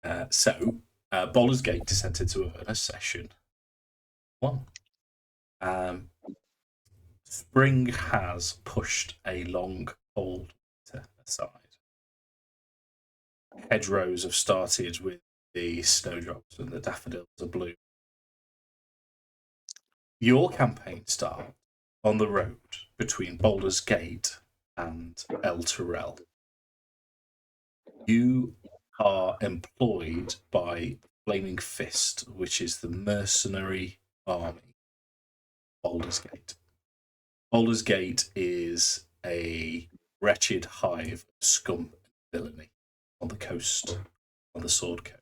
Baldur's Gate DiceNTintoAvernus session 1. Spring has pushed a long cold winter aside. Hedgerows have started with the snowdrops and the daffodils are blue. Your campaign starts on the road between Baldur's Gate and Elturel. You are employed by Flaming Fist, which is the mercenary army of Baldur's Gate. Baldur's Gate is a wretched hive of scum and villainy on the coast, on the Sword Coast.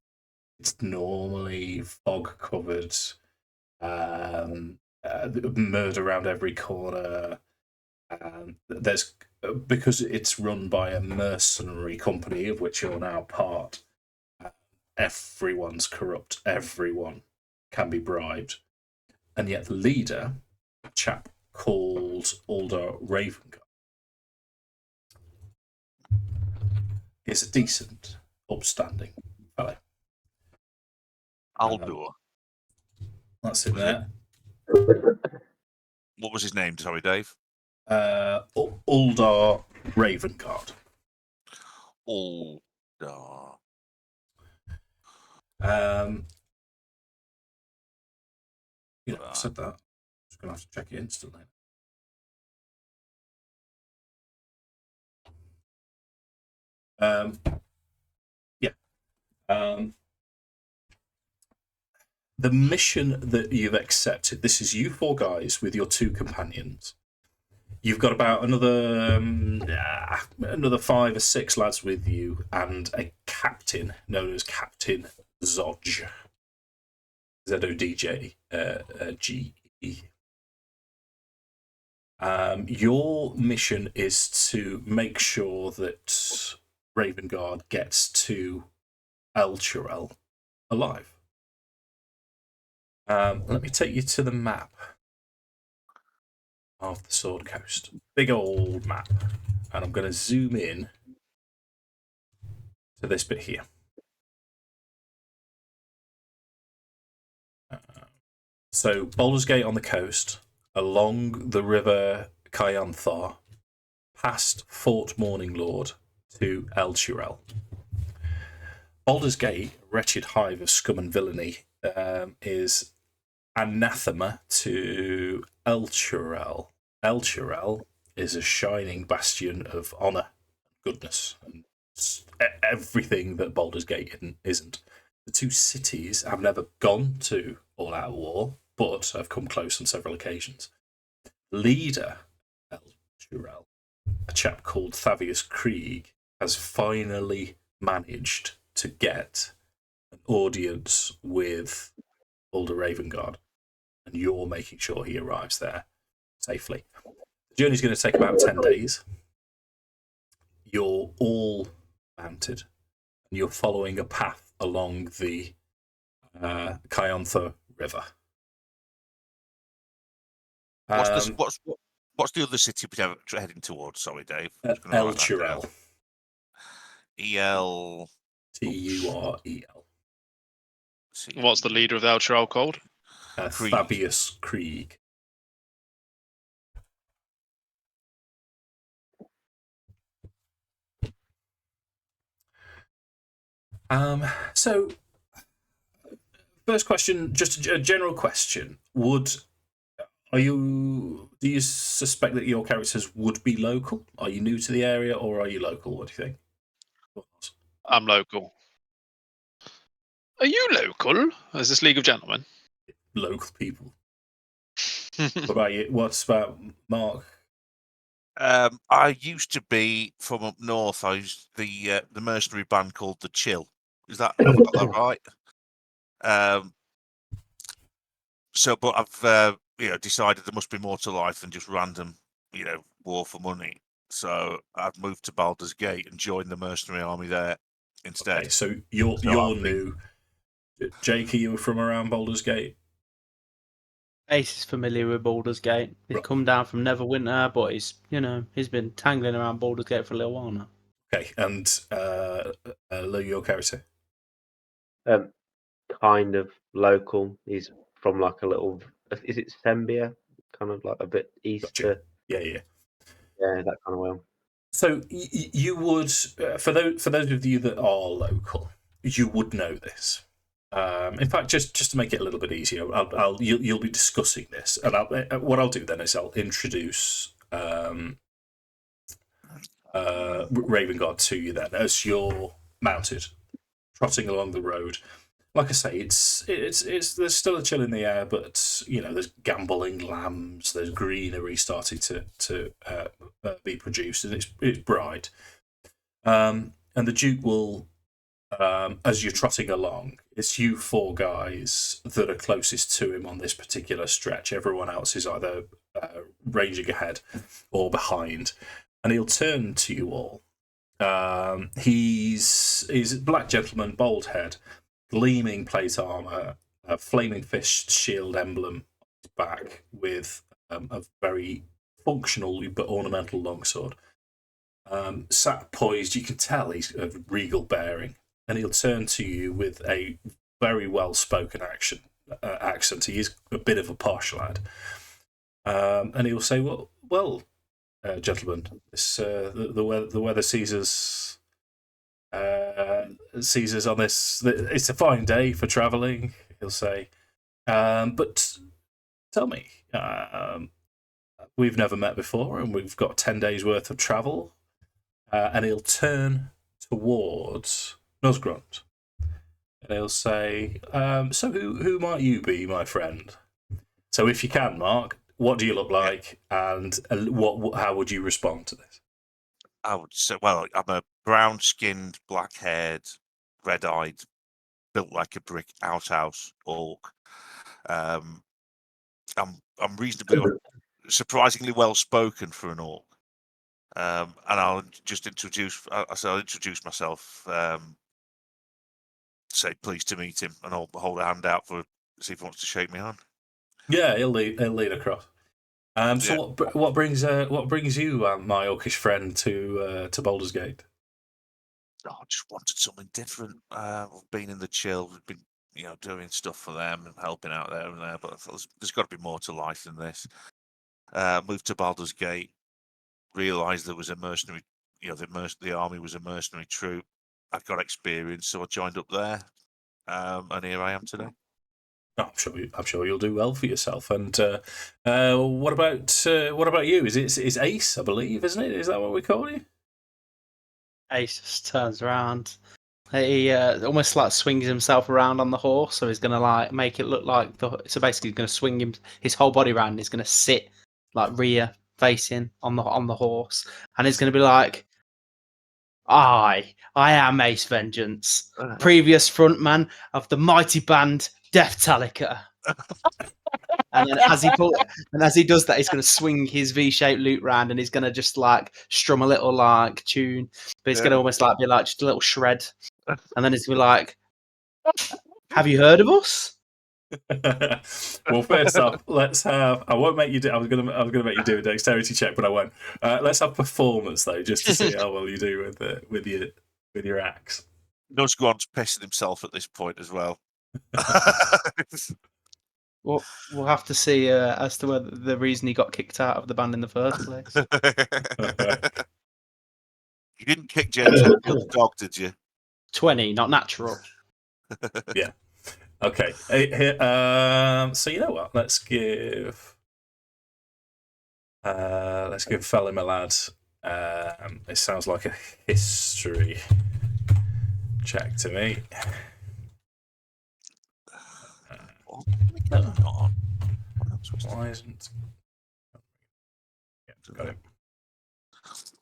It's normally fog-covered, murder around every corner. Because it's run by a mercenary company, of which you're now part, everyone's corrupt, everyone can be bribed. And yet the leader, a chap called Alder Ravengard, is a decent, upstanding fellow. Baldur. That's it there. What was his name? Sorry, Dave. Uldar Ravengard. Uldar. I said that. I'm just going to have to check it instantly. The mission that you've accepted, this is you 4 guys with your 2 companions. You've got about another 5 or 6 lads with you, and a captain known as Captain Zodge. Zodj G-E. Your mission is to make sure that Ravengard gets to Elturel alive. Let me take you to the map of the Sword Coast. Big old map. And I'm going to zoom in to this bit here. So, Baldur's Gate on the coast, along the river Kyanthar, past Fort Morninglord to Elturel. Baldur's Gate, wretched hive of scum and villainy, is anathema to Elturel. Elturel is a shining bastion of honour and goodness, and everything that Baldur's Gate isn't. The 2 cities have never gone to all-out war, but have come close on several occasions. Leader Elturel, a chap called Thavius Krieg, has finally managed to get an audience with Alder Ravengard, and you're making sure he arrives there safely. The journey's going to take about 10 days. You're all mounted, and you're following a path along the Kyanthar River. What's the other city we're heading towards? Sorry, Dave. Elturel. E-L... T-U-R-E-L. What's the leader of the Elturel called? Thavius Krieg. So, first question, just a general question. Do you suspect that your characters would be local? Are you new to the area, or are you local? What do you think? I'm local. Are you local? Is this League of Gentlemen? Local people. What about you? What's about Mark? I used to be from up north. I was the mercenary band called The Chill. Is that have I got that right? But I've decided there must be more to life than just random, war for money. So I've moved to Baldur's Gate and joined the mercenary army there instead. Okay, so you're new. Jake, are you from around Baldur's Gate? Ace is familiar with Baldur's Gate. He's come down from Neverwinter, but he's been tangling around Baldur's Gate for a little while now. Okay, and Lou, your character? kind of local. He's from like a little. Is it Sembia? Kind of like a bit east Gotcha. to. Yeah. Yeah, that kind of way. So you would, for those of you that are local, you would know this. In fact, just to make it a little bit easier, you'll be discussing this, and what I'll do then is I'll introduce Ravengard to you then as you're mounted, trotting along the road. Like I say, it's there's still a chill in the air, but there's gambolling lambs, there's greenery starting to be produced, and it's bright. And the Duke will, as you're trotting along, it's you four guys that are closest to him on this particular stretch. Everyone else is either ranging ahead or behind, and he'll turn to you all. He's a black gentleman, bald head, gleaming plate armor, a flaming fist shield emblem on his back with a very functional but ornamental longsword. Sat poised, you can tell he's of regal bearing, and he'll turn to you with a very well-spoken accent. He is a bit of a posh lad, and he'll say, "Well, gentlemen, this the weather sees us on this. It's a fine day for travelling," he'll say. But tell me, we've never met before, and we've got 10 days worth of travel. And he'll turn towards Nuzzgrond, and he'll say, "So who might you be, my friend? So if you can, Mark, what do you look like, and how would you respond to this?" I would say, well, I'm a brown-skinned, black-haired, red-eyed, built like a brick outhouse orc. I'm reasonably, surprisingly well-spoken for an orc. And I'll just introduce myself. Say pleased to meet him, and I'll hold a hand out for see if he wants to shake my hand. Yeah, he'll lead across. So yeah. What brings you, my orcish friend, to Baldur's Gate? I just wanted something different. We've been in the chill. We've been doing stuff for them and helping out there and there. But I thought there's got to be more to life than this. Moved to Baldur's Gate. Realised there was a mercenary. The army was a mercenary troop. I've got experience, so I joined up there, and here I am today. I'm sure you'll do well for yourself. And what about you? Is Ace, I believe, isn't it? Is that what we call you? Ace just turns around. He almost like swings himself around on the horse, so he's gonna like make it look like so basically he's gonna swing his whole body around. And he's gonna sit like rear facing on the horse, and he's gonna be like, I am Ace Vengeance, previous frontman of the mighty band Death Talica. And then as he does that, he's going to swing his V-shaped lute round, and he's going to just like strum a little like tune, but it's going to almost like be like just a little shred, and then it's going to be like, "Have you heard of us?" Well, first off, let's have. I won't make you do. I was gonna make you do a dexterity check, but I won't. Let's have performance though, just to see how well you do with your axe. Nuzzgrond's pissing himself at this point as well. Well, we'll have to see as to whether the reason he got kicked out of the band in the first place. You didn't kick James out of the dog, did you? 20, not natural. Yeah. Okay. So you know what? Let's give Fellow my lad. It sounds like a history check to me. Why isn't? Yeah, got it.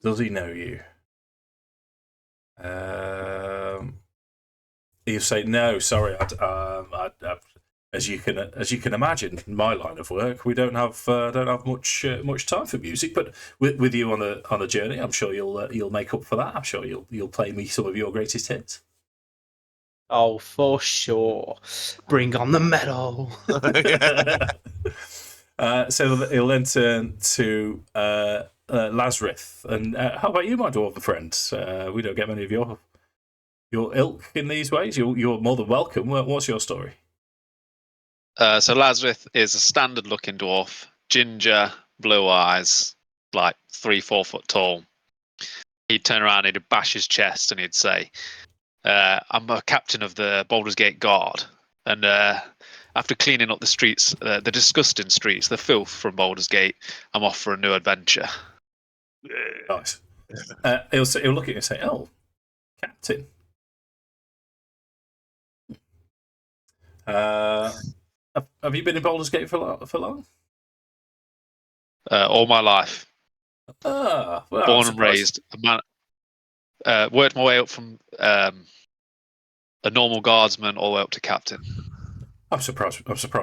Does he know you? You say no. Sorry, as you can imagine, in my line of work, we don't have much time for music. But with you on the journey, I'm sure you'll make up for that. I'm sure you'll play me some of your greatest hits. Oh, for sure. Bring on the metal. So he'll then turn to Lazrith. And how about you, my dwarven friend? We don't get many of your your ilk in these ways? You're more than welcome. What's your story? So Lazrith is a standard-looking dwarf, ginger, blue eyes, like 3-4 foot tall. He'd turn around, he'd bash his chest, and he'd say, "I'm a captain of the Baldur's Gate Guard, and after cleaning up the streets, the disgusting streets, the filth from Baldur's Gate, I'm off for a new adventure." Nice. He'll look at you and say, "Oh, Captain. Have you been in Baldur's Gate for long? All my life, Well, born and raised. Worked my way up from a normal guardsman all the way up to captain. I'm surprised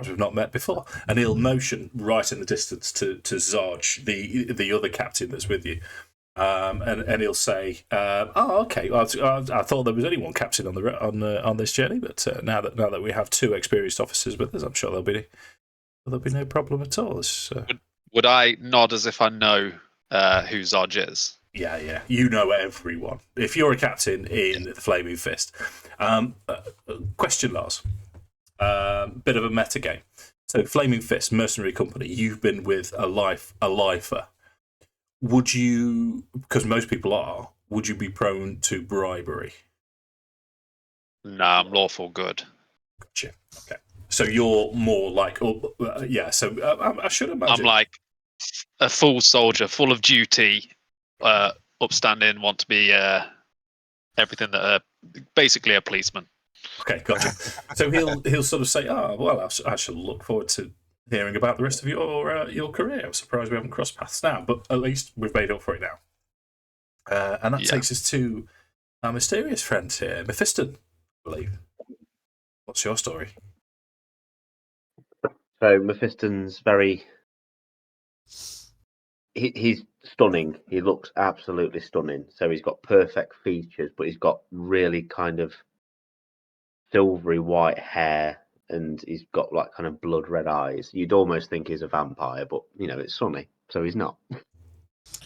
we've not met before." And he'll motion right in the distance to Zarge, the other captain that's with you. And he'll say, "Oh, okay. I thought there was only one captain on this journey, but now that we have two experienced officers with us, I'm sure there'll be no problem at all." Would I nod as if I know who Zarge is? Yeah. You know everyone. If you're a captain in the Flaming Fist. Question, Lars. Bit of a meta game. So, Flaming Fist, mercenary company. You've been with a lifer. Would you, because most people are, would you be prone to bribery? Nah, I'm lawful good. Gotcha. Okay. So you're more like, yeah. So I should imagine. I'm like a full soldier, full of duty, upstanding, want to be everything that basically a policeman. Okay, gotcha. So he'll sort of say, "Oh, well, I shall look forward to hearing about the rest of your career. I'm surprised we haven't crossed paths now, but at least we've made up for it now." And that takes us to our mysterious friend here, Mephiston, I believe. What's your story? So Mephiston's he's stunning. He looks absolutely stunning. So he's got perfect features, but he's got really kind of silvery white hair, and he's got like kind of blood red eyes. You'd almost think he's a vampire, but it's sunny, so he's not.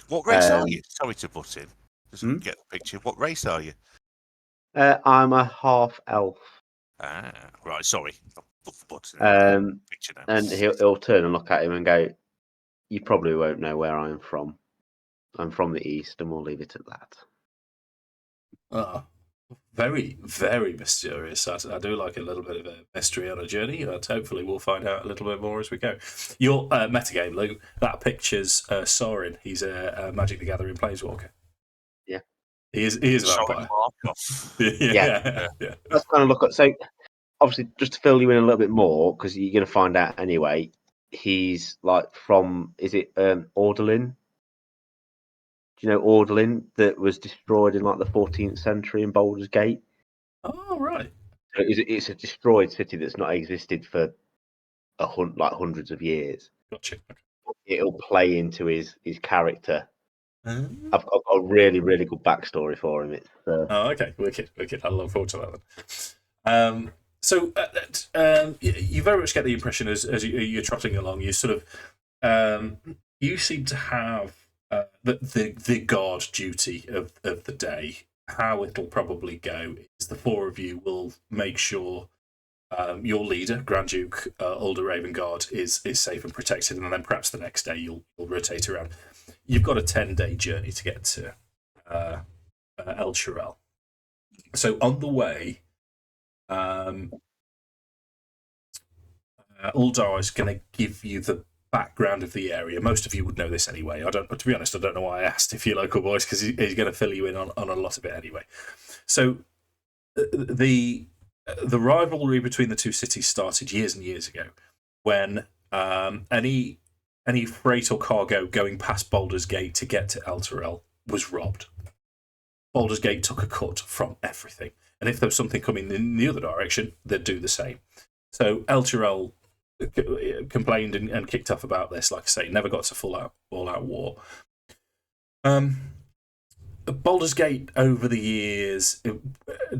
What race are you? Sorry to butt in. Doesn't get the picture. What race are you? I'm a half elf. Ah, right. Sorry. Picture now. And he'll turn and look at him and go, "You probably won't know where I'm from. I'm from the east, and we'll leave it at that." Oh, very, very mysterious. I do like a little bit of a mystery on a journey, and hopefully we'll find out a little bit more as we go. Your metagame, Luke, that picture's Sorin. He's a Magic the Gathering Planeswalker. Yeah. He is a vampire. Yeah. Let's kind of look at... So, obviously, just to fill you in a little bit more, because you're going to find out anyway, he's like from... Is it Ordelin? Do you know Ordelin, that was destroyed in like the 14th century in Baldur's Gate? Oh, right. So it's a destroyed city that's not existed for hundreds of years. Gotcha. It'll play into his character. I've got a really, really good backstory for him. Oh, okay. Wicked. I look forward to that then. So you very much get the impression as you're trotting along, you sort of you seem to have the guard duty of the day. How it'll probably go is the four of you will make sure your leader, Grand Duke Ulder Ravengard, is safe and protected, and then perhaps the next day you'll rotate around. You've got a 10-day journey to get to Elturel. So on the way, Uldar is going to give you the background of the area. Most of you would know this anyway. To be honest, I don't know why I asked if you're local boys, because he's going to fill you in on a lot of it anyway. So the rivalry between the two cities started years and years ago, when any freight or cargo going past Baldur's Gate to get to Elturel was robbed. Baldur's Gate took a cut from everything, and if there was something coming in the other direction, they'd do the same. So Elturel complained and kicked off about this. Like I say, never got to all-out war. Baldur's Gate, over the years,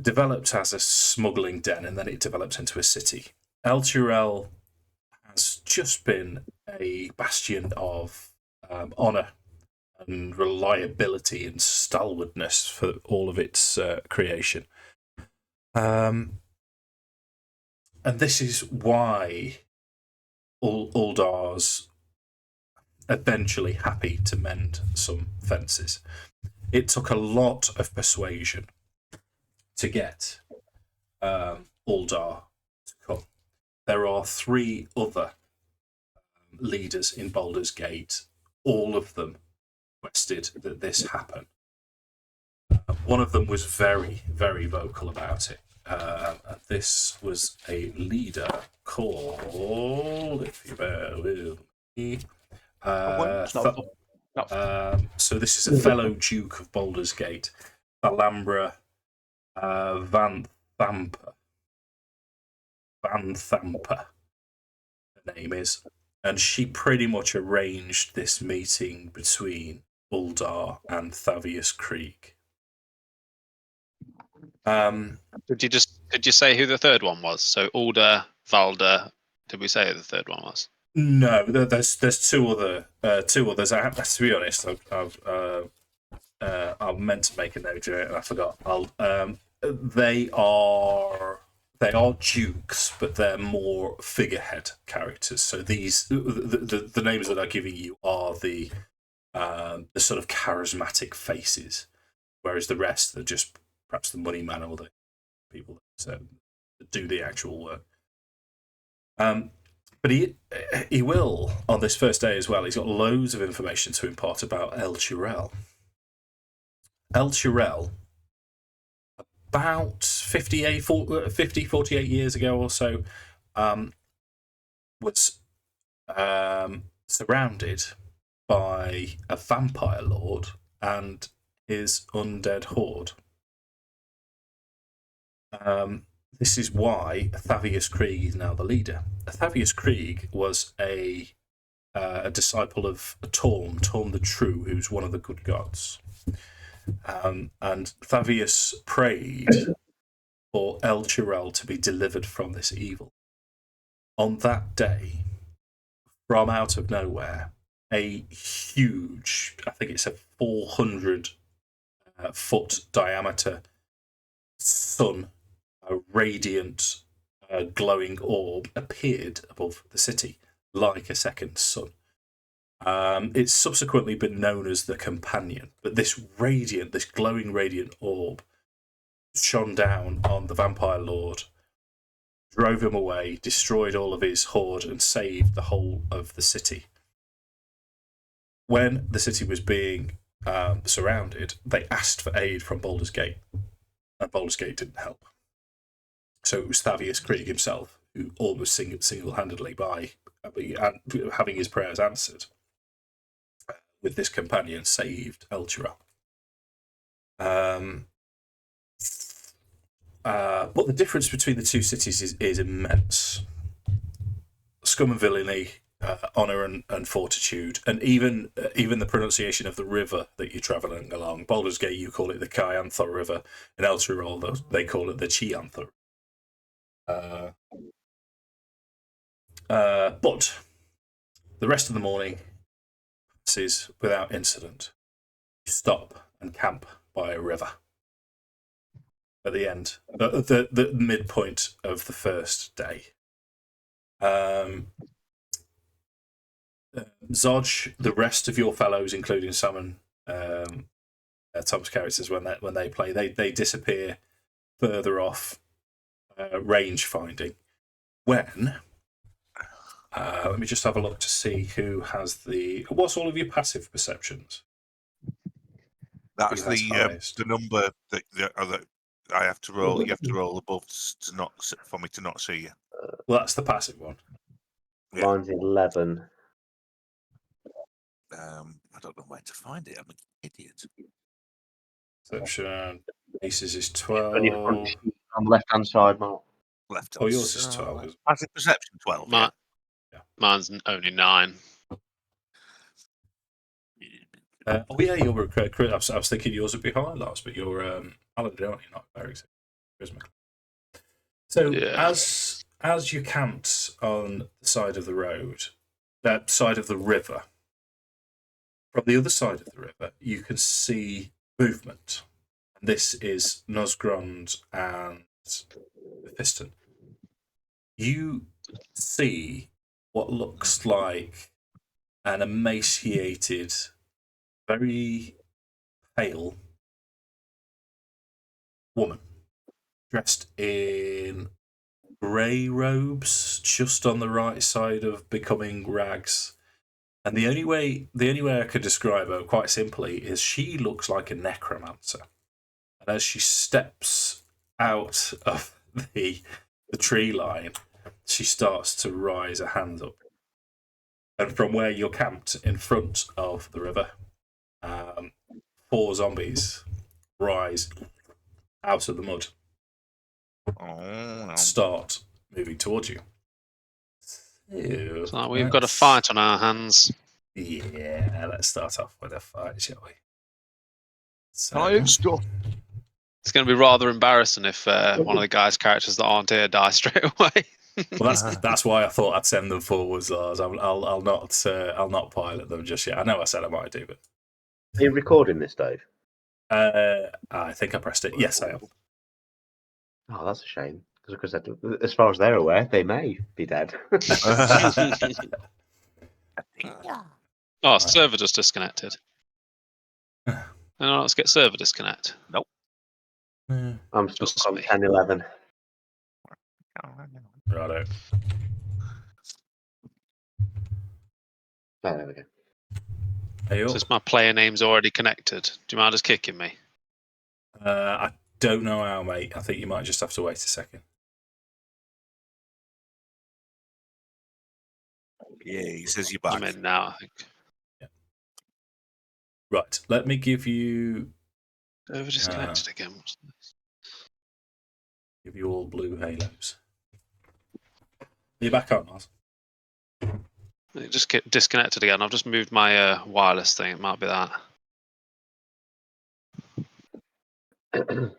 developed as a smuggling den, and then it developed into a city. Elturel has just been a bastion of honour and reliability and stalwartness for all of its creation. And this is why Uldar's eventually happy to mend some fences. It took a lot of persuasion to get Uldar to come. There are 3 other leaders in Baldur's Gate. All of them requested that this happen. One of them was very, very vocal about it. This was a leader called, if you bear with me, so this is a fellow Duke of Baldur's Gate, Thalambra Van Thamper. Her name is, and she pretty much arranged this meeting between Uldar and Thavius Krieg. Did you say who the third one was? So Ulder, Valder. Did we say who the third one was? No, there's 2 others. I to be honest, I meant to make a note of it and I forgot. They are dukes, but they're more figurehead characters. So these the names that I'm giving you are the sort of charismatic faces, whereas the rest are just perhaps the money man or the people that do the actual work. But he will, on this first day as well, he's got loads of information to impart about Elturel. Elturel, about 48 years ago or so, was surrounded by a vampire lord and his undead horde. This is why Thavius Krieg is now the leader. Thavius Krieg was a disciple of Torm the True, who's one of the good gods. And Thavius prayed for Elturel to be delivered from this evil. On that day, from out of nowhere, a huge, I think it's a 400 foot diameter sun, a radiant, glowing orb appeared above the city like a second sun. It's subsequently been known as the Companion, but this glowing radiant orb shone down on the Vampire Lord, drove him away, destroyed all of his horde, and saved the whole of the city. When the city was being surrounded, they asked for aid from Baldur's Gate, and Baldur's Gate didn't help. So it was Thavius Krieg himself who almost single-handedly, by having his prayers answered, with this Companion, saved Elturel. But the difference between the 2 cities is immense. Scum and villainy, honour and fortitude, and even the pronunciation of the river that you're travelling along. Baldur's Gate, you call it the Kyanthor River. In Elturel, they call it the Chianthor. But the rest of the morning passes without incident. You stop and camp by a river. At the end, the midpoint of the first day. Zodge, the rest of your fellows, including Sam and Tom's characters, when they play, they disappear further off, range finding. When let me just have a look to see who has what's all of your passive perceptions? That's the number that I have to roll. You have to roll above for me to not see you. Well, that's the passive one. Yeah. Mine's 11. I don't know where to find it. I'm an idiot. Perception. Aces is On your 12. front sheet, on the left-hand side, Mark. Left. Oh, yours is 12. Passive perception 12. Yeah. Mine's only 9. Oh yeah, you're I was thinking yours would be higher, Lars, but you're Paladin, aren't you? Not very charismatic. So Yeah. as you camped on the side of the road, that side of the river, from the other side of the river, you can see movement. And this is Nuzzgrond and Mephiston, you see what looks like an emaciated, very pale woman dressed in grey robes, just on the right side of becoming rags. And the only way I could describe her quite simply is she looks like a necromancer. And as she steps out of the tree line, she starts to rise her hands up. And from where you're camped in front of the river, 4 zombies rise out of the mud, start moving towards you. So we've got a fight on our hands. Yeah, let's start off with a fight, shall we? Science stuff. It's going to be rather embarrassing if one of the guys' characters that aren't here die straight away. Well, that's why I thought I'd send them forwards, Lars. I'll not pilot them just yet. I know I said I might do, but Are you recording this, Dave? I think I pressed it. Yes, I am. Oh, that's a shame. Because as far as they're aware, they may be dead. Oh, server just disconnected. No, let's get server disconnect. Nope. I'm stuck Just on me. 10-11. Righto. Oh, there we go. Hey, Since my player name's already connected, do you mind just kicking me? I don't know how, mate. I think you might just have to wait a second. Yeah, he says you're back. I'm in now, I think. Right, let me give you Server disconnected again. What's this? give you all blue halos. You're back on, Lars. It just get disconnected again. I've just moved my wireless thing. It might be that. Let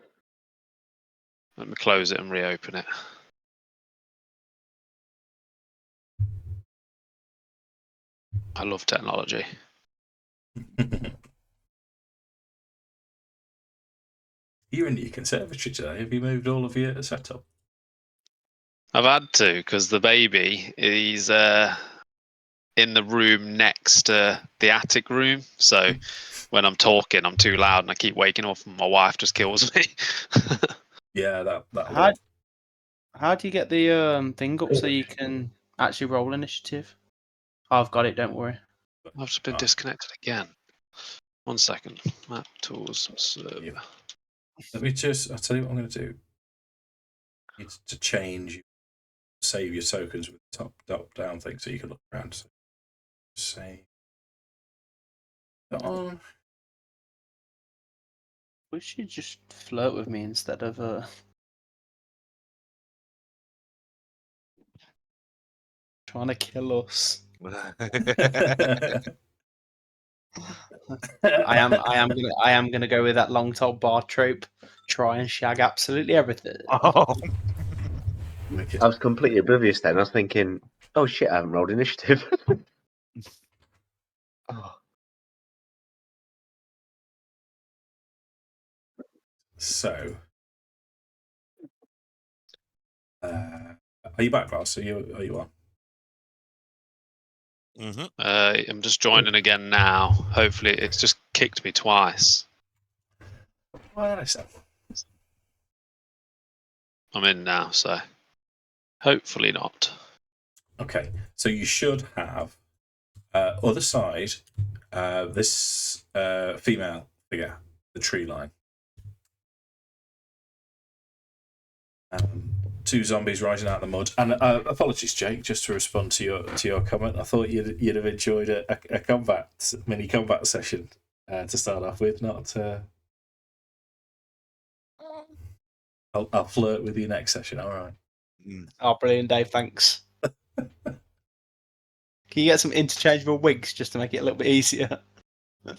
me close it and reopen it. I love technology. You're in your conservatory today. Have you moved all of your setup? I've had to because the baby is in the room next to the attic room. So when I'm talking, I'm too loud and I keep waking up and my wife just kills me. Yeah, that How do you get the thing up so you can actually roll initiative? I've got it, don't worry. I've just been disconnected again. 1 second. Map tools server. Yeah. Let me I'll tell you what I'm going to do. You need to change, save your tokens with the top down thing so you can look around. So save that on. Wish you'd just flirt with me instead of trying to kill us. I am gonna go with that long told bar trope. Try and shag absolutely everything. Oh. I was completely oblivious then. I was thinking, oh shit, I haven't rolled initiative. Oh. So, are you back, Lars? Are you on? Mm-hmm. I'm just joining again now. Hopefully, it's just kicked me twice. Well, I said. I'm in now, so hopefully not. Okay, so you should have other side this female figure, the tree line. 2 zombies rising out of the mud. And apologies, Jake, just to respond to your comment. I thought you'd have enjoyed a mini combat session to start off with. Not. I'll flirt with you next session. All right. Oh, brilliant, Dave. Thanks. Can you get some interchangeable wigs just to make it a little bit easier? The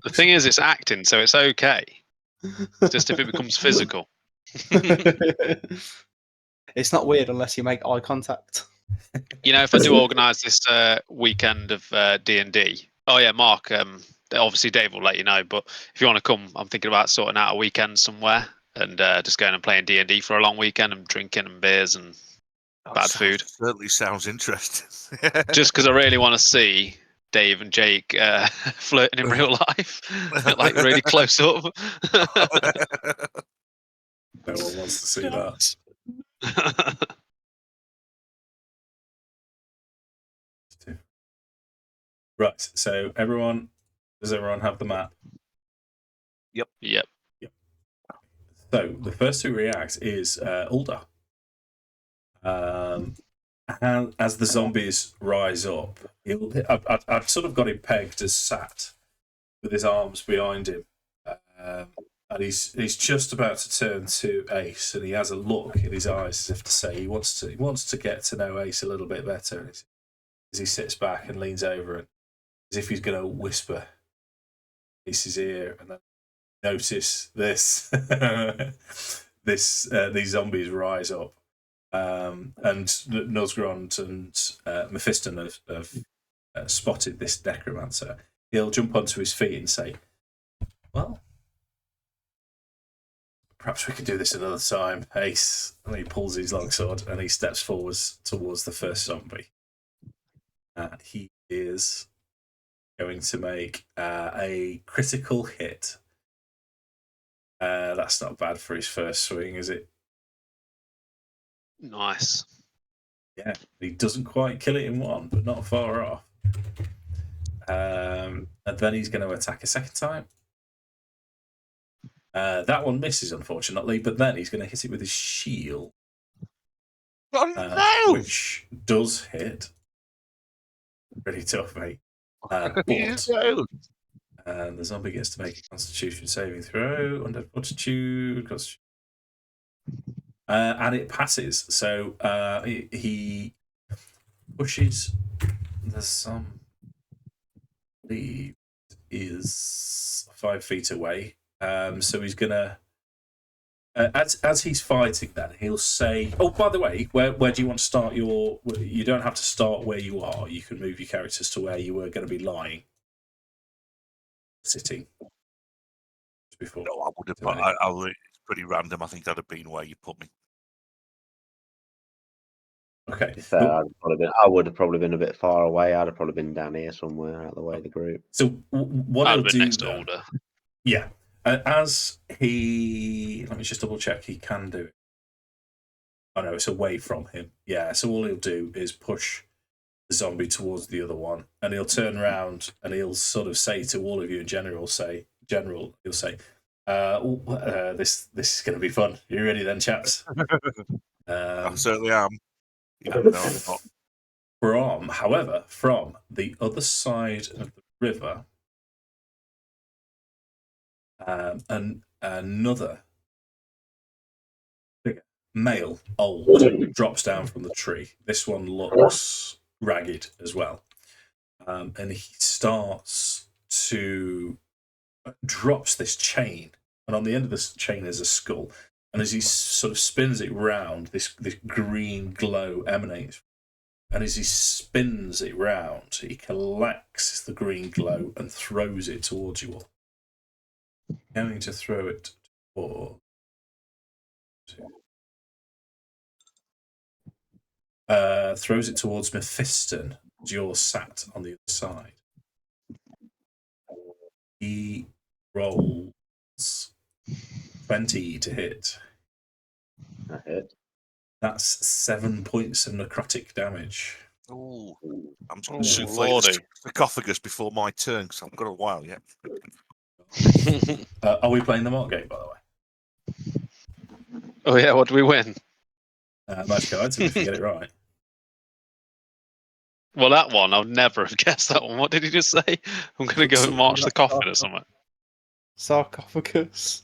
thing is, it's acting, so it's okay. It's just if it becomes physical. It's not weird unless you make eye contact. You know, if I do organise this weekend of D&D. Oh yeah, Mark. Obviously, Dave will let you know. But if you want to come, I'm thinking about sorting out a weekend somewhere. and just going and playing D&D for a long weekend and drinking and beers and bad food. Certainly sounds interesting. Just because I really want to see Dave and Jake flirting in real life, like really close up. No one wants to see that. Right, so does everyone have the map? Yep. So the first to react is Ulda. As the zombies rise up, I've sort of got him pegged as sat with his arms behind him, and he's just about to turn to Ace, and he has a look in his eyes as if to say he wants to get to know Ace a little bit better. As he sits back and leans over, and as if he's going to whisper Ace's ear, and then notice this these zombies rise up. And Nuzzgrond and Mephiston have spotted this necromancer. He'll jump onto his feet and say, well, perhaps we could do this another time, Ace. And he pulls his longsword and he steps forwards towards the first zombie. And he is going to make a critical hit. That's not bad for his first swing, is it? Nice. Yeah, he doesn't quite kill it in one, but not far off. And then he's going to attack a second time. That one misses, unfortunately, but then he's going to hit it with his shield. Oh, no! Which does hit. Pretty tough, mate. But and the zombie gets to make a Constitution saving throw under Fortitude. And it passes. So he pushes the zombie is 5 feet away. So he's gonna as he's fighting. Then he'll say, "Oh, by the way, where do you want to start your? You don't have to start where you are. You can move your characters to where you were going to be lying, sitting." Before. No, I would have. It's pretty random. I think that'd have been where you put me. Okay. I would have probably been a bit far away. I'd have probably been down here somewhere out of the way of the group. So what I'd he'll been do next to then, Ulda. yeah, as he, let me just double check he can do it. Oh no, it's away from him. Yeah, so all he'll do is push the zombie towards the other one, and he'll turn around and he'll sort of say to all of you in general, he'll say, this is going to be fun. You ready then, chaps? I certainly am. Even though I'm not. However, from the other side of the river, and another figure, male, old, drops down from the tree. This one looks ragged as well, and he starts to drops this chain, and on the end of this chain is a skull. And as he sort of spins it round, this green glow emanates. And as he spins it round, he collects the green glow and throws it towards you all. Going to throw it towards. Throws it towards Mephiston. You're sat on the other side. He rolls 20 to hit. That hit. That's 7 points of necrotic damage. Oh, I'm just going to souffle the sarcophagus before my turn because I haven't got a while yet. Are we playing the mock game, by the way? Oh yeah, what do we win? Magic item if you get it right. Well, that one, I would never have guessed that one. What did he just say? I'm going to go and march the coffin or something. Sarcophagus.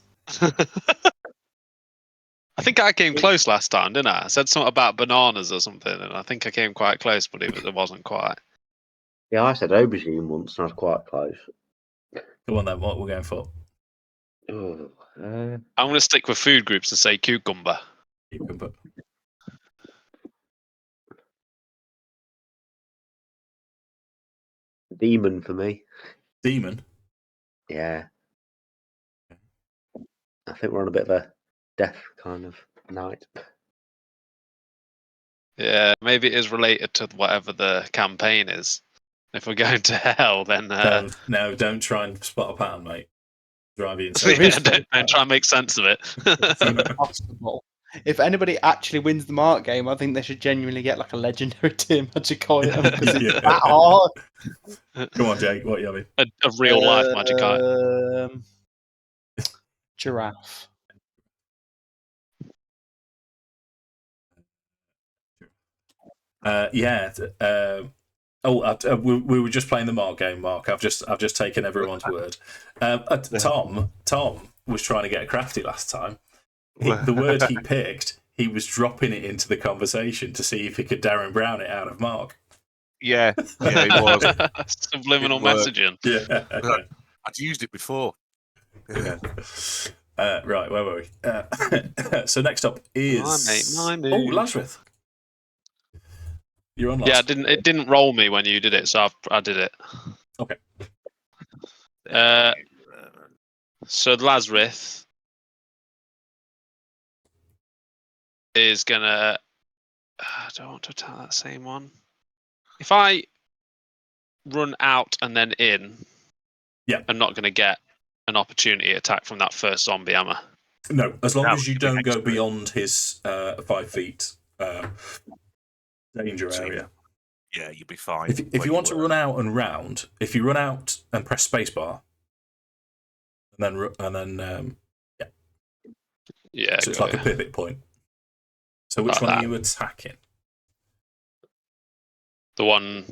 I think I came close last time, didn't I? I said something about bananas or something, and I think I came quite close, but it wasn't quite. Yeah, I said aubergine once, and I was quite close. Come on then, what we're going for? Oh, I'm going to stick with food groups and say cucumber. Cucumber. Demon for me. Demon? Yeah. I think we're on a bit of a death kind of knight. Yeah, maybe it is related to whatever the campaign is. If we're going to hell, then Don't try and spot a pattern, mate. Drive you yeah, insane. don't try and make sense of it. It's impossible. If anybody actually wins the Mark game, I think they should genuinely get like a legendary tier magic item because it's Yeah. that hard. Come on, Jake. What are you having? A real life magic item. Giraffe. Yeah. We were just playing the Mark game, Mark. I've just taken everyone's word. Tom was trying to get crafty last time. The word he picked, he was dropping it into the conversation to see if he could Darren Brown it out of Mark. Yeah, he was. Subliminal It worked. messaging. Yeah. I'd used it before. Yeah. Right, where were we? So next up is My mate. Lazrith. You're on last. Yeah, it didn't roll me when you did it, so I did it. Okay. So Lazrith is gonna. I don't want to attack that same one. If I run out and then in, yeah, I'm not gonna get an opportunity attack from that first zombie, am I? No, as long as you don't go beyond his 5 feet danger area. Yeah, you'll be fine. If you want to run out and round, if you run out and press spacebar, and then yeah, so it's like a pivot point. So which one are you attacking? The one.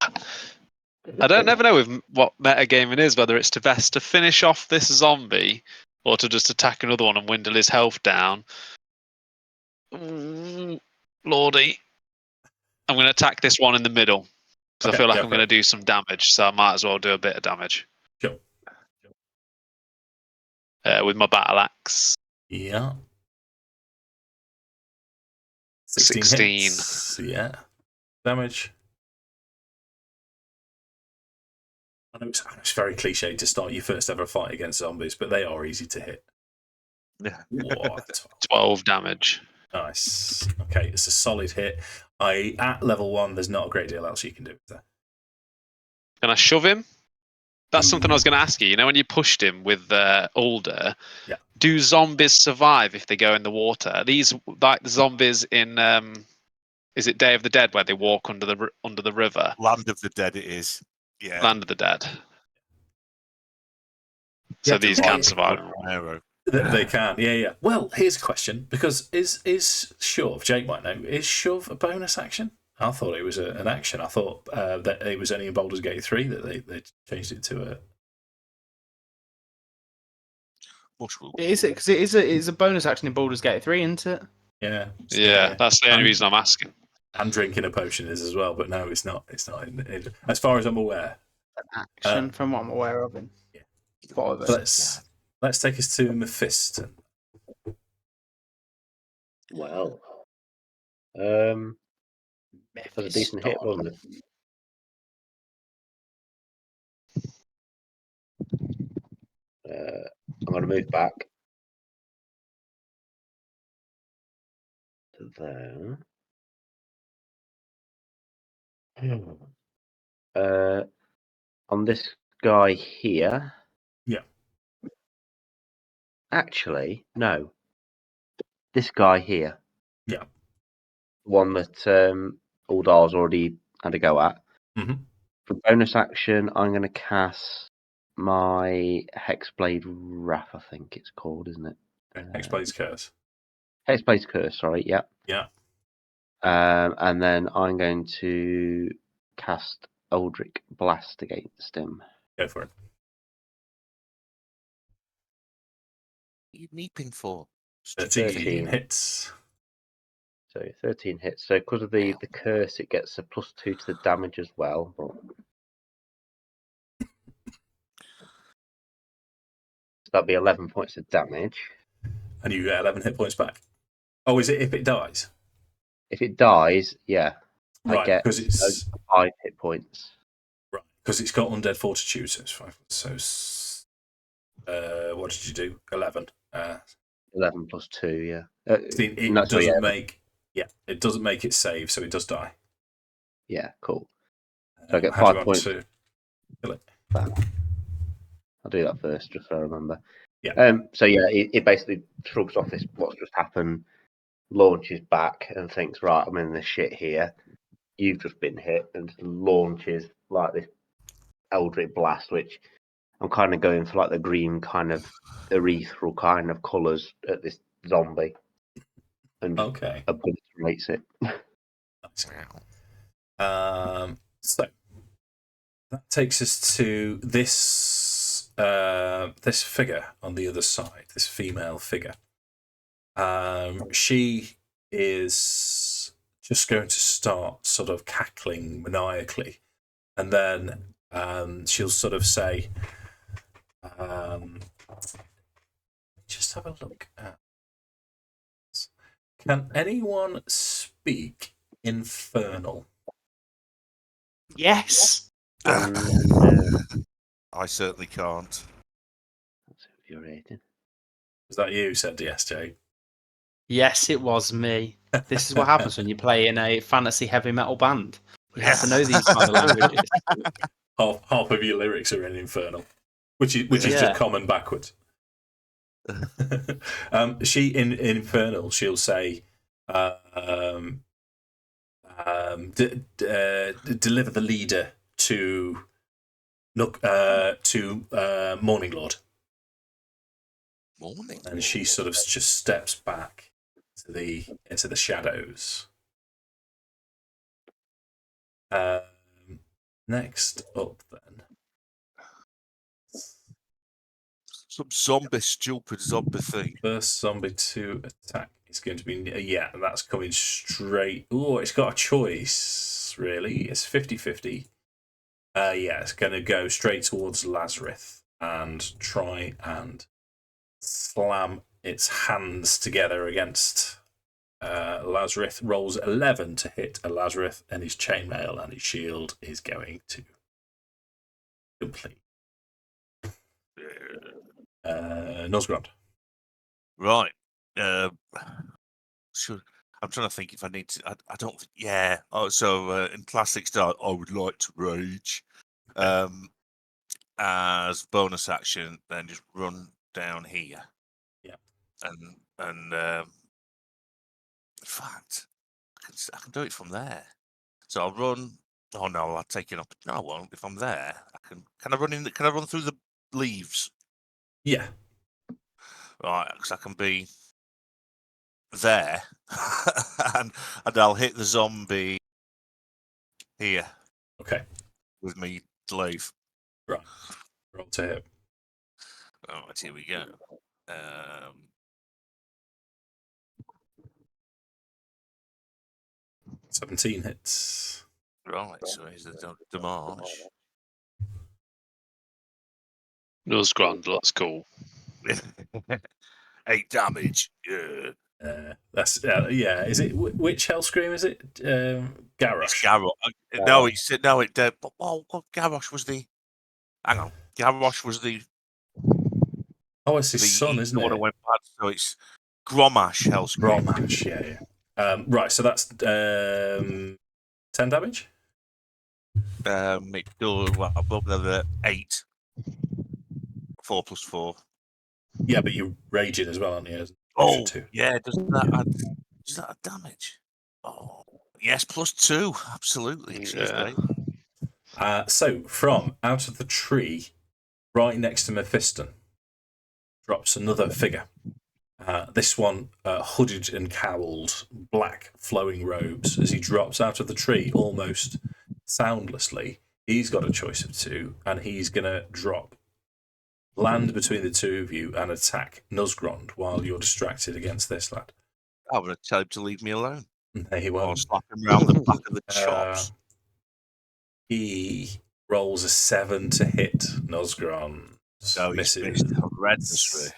I don't never know with what metagaming is, whether it's to best to finish off this zombie or to just attack another one and windle his health down. Lordy. I'm going to attack this one in the middle because I feel like I'm going to do some damage, so I might as well do a bit of damage. Sure. With my battle axe. Yeah. 16. Hits. Yeah. Damage. I know it's very cliche to start your first ever fight against zombies, but they are easy to hit. Yeah. 12 damage. Nice. Okay, it's a solid hit. At level 1, there's not a great deal else you can do with that. Can I shove him? That's something I was going to ask you. You know, when you pushed him with Alder, do zombies survive if they go in the water? Are these like the zombies in is it Day of the Dead where they walk under the river? Land of the Dead it is. Yeah. Land of the Dead. So these can survive. They can, yeah. Well, here's a question, because is shove, Jake might know, is shove a bonus action? I thought it was an action. I thought that it was only in Baldur's Gate 3 that they changed it to a... Is it? Because it is a bonus action in Baldur's Gate 3, isn't it? Yeah. Yeah, that's the only reason I'm asking. And drinking a potion is as well, but no, it's not. It's not. As far as I'm aware. An action, from what I'm aware of. Yeah. Let's take us to Mephiston. Well, that was a decent hit, wasn't it? I'm going to move back to there. On this guy here. Yeah. Actually, no. This guy here. Yeah. One that Aldar's already had a go at. Mm-hmm. For bonus action, I'm going to cast my Hexblade Wrath, I think it's called, isn't it? Hexblade's Curse. Hexblade's Curse, sorry, yeah. Yeah. And then I'm going to cast Eldritch Blast against him. Go for it. What are you meeping for? 13 hits. So 13 hits. So because of the curse, it gets a +2 to the damage as well. But... So that'd be 11 points of damage. And you get 11 hit points back. Oh, is it if it dies? If it dies, yeah. Right, I get because it's 5 hit points. Right, because it's got undead fortitude, so it's 5. So, what did you do? 11. 11 plus 2, yeah. It no, sorry, doesn't yeah. make it doesn't make it save, so it does die. Yeah, cool. So I get How do you 5 want points. to kill it? I'll do that first, just so I remember. Yeah. So yeah, it basically shrugs off this what's just happened, launches back, and thinks, right, I'm in this shit here. You've just been hit, and launches like this Eldritch blast, which I'm kind of going for like the green kind of ethereal kind of colours at this zombie, and just Okay. obliterates it. So that takes us to this this figure on the other side, this female figure. She is just going to start sort of cackling maniacally, and then she'll sort of say, just have a look at this. Can anyone speak Infernal? Yes. I certainly can't. That's infuriating. Was that you, said DSJ? Yes, it was me. This is what happens when you play in a fantasy heavy metal band. You have to know these kind of languages. Half of your lyrics are in Infernal, which is Yeah. just common backwards. She in Infernal, she'll say, deliver the leader to Morning Lord. Morning. And she sort of just steps back into the shadows. Next up, then. Some stupid zombie thing. First zombie to attack is going to be... that's coming straight... Oh, it's got a choice, really. It's 50-50. It's going to go straight towards Lazrith and try and slam its hands together against Lazrith. Rolls 11 to hit a Lazrith, and his chainmail and his shield is going to complete. Nosgrond. Right. Sure. I'm trying to think if I need to. I don't think. Yeah. Oh, so in classic style, I would like to rage. As bonus action, then just run down here. Yeah. And in fact, I can do it from there. So I'll run. Oh no, I'll take it up. No, I won't. If I'm there, I can. Can I run in? Can I run through the leaves? Yeah. Right, because I can be there, and I'll hit the zombie here. Okay. With me glaive. Right. Roll to hit. Alright, here we go. 17 hits. Right, so here's the damage. Nuzzgrond looks cool. 8 damage. Yeah. That's Is it which Hellscream is it? Garrosh. It's Garrosh. No, it. Oh, Garrosh was the. Hang on, Garrosh was the. Oh, it's his son, isn't one it? that went bad, so it's Grommash Hellscream. Grommash, yeah. Right, so that's 10 damage. It does 8. 4 plus 4. Yeah, but you're raging as well, aren't you? Oh, Two. yeah. Does that add damage? Oh, yes, plus 2. Absolutely. Yeah. Great. So from out of the tree, right next to Mephiston, drops another figure. This one hooded and cowled, black flowing robes. As he drops out of the tree, almost soundlessly, he's got a choice of 2, and he's going to land between the two of you and attack Nuzzgrond while you're distracted against this lad. I would tell him to leave me alone. No, he won't. Or slap him round the back of the chops. He rolls a 7 to hit Nosgrond. No, he's missed horrendously.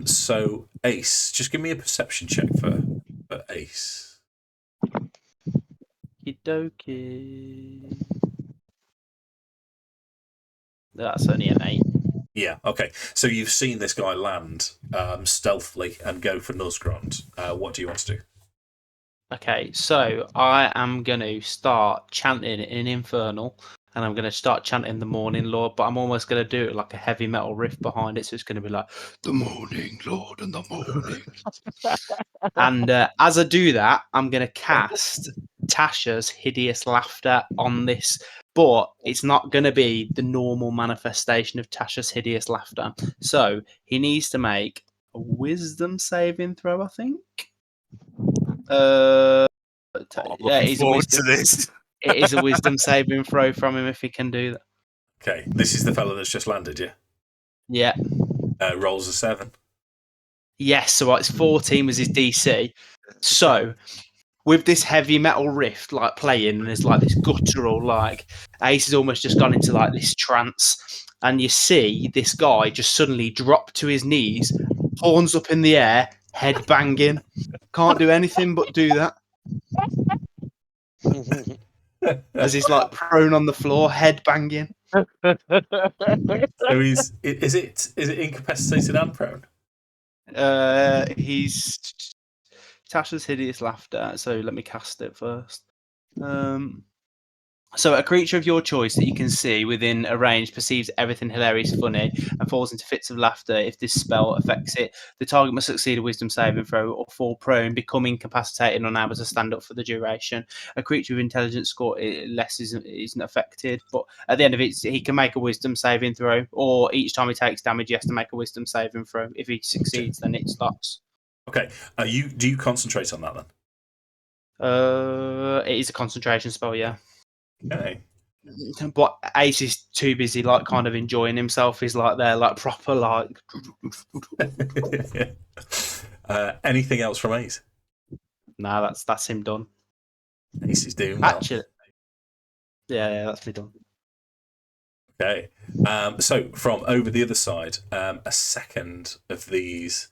So Ace, just give me a perception check for Ace. Okie-dokie. That's only an 8. Yeah, okay. So you've seen this guy land stealthily and go for Nuzzgrond. What do you want to do? Okay, so I am going to start chanting in Infernal, and I'm going to start chanting the Morning Lord, but I'm almost going to do it like a heavy metal riff behind it, so it's going to be like, the Morning Lord and the Morning. And as I do that, I'm going to cast Tasha's Hideous Laughter on this, but it's not going to be the normal manifestation of Tasha's Hideous Laughter. So he needs to make a Wisdom saving throw, I think. I'm Yeah, looking it is forward to this. It is a Wisdom saving throw from him if he can do that. Okay, this is the fella that's just landed, yeah? Yeah. Rolls a 7. Yes, so it's 14 was his DC. So with this heavy metal riff like playing, and there's like this guttural, like Ace has almost just gone into like this trance, and you see this guy just suddenly drop to his knees, horns up in the air, head banging. Can't do anything but do that. As he's like prone on the floor, head banging. So is it incapacitated and prone? He's Tasha's Hideous Laughter. So let me cast it first. So a creature of your choice that you can see within a range perceives everything hilarious, funny, and falls into fits of laughter. If this spell affects it, the target must succeed a Wisdom saving throw or fall prone, become incapacitated, and unable to stand up for the duration. A creature with intelligence score less isn't affected, but at the end of it, he can make a Wisdom saving throw, or each time he takes damage, he has to make a Wisdom saving throw. If he succeeds, then it stops. Okay. Do you concentrate on that then? It is a concentration spell, yeah. Okay. But Ace is too busy, like kind of enjoying himself. He's like there, like proper, like. Anything else from Ace? No, that's him done. Ace is doing well. Actually, yeah, that's me done. Okay. So from over the other side, a second of these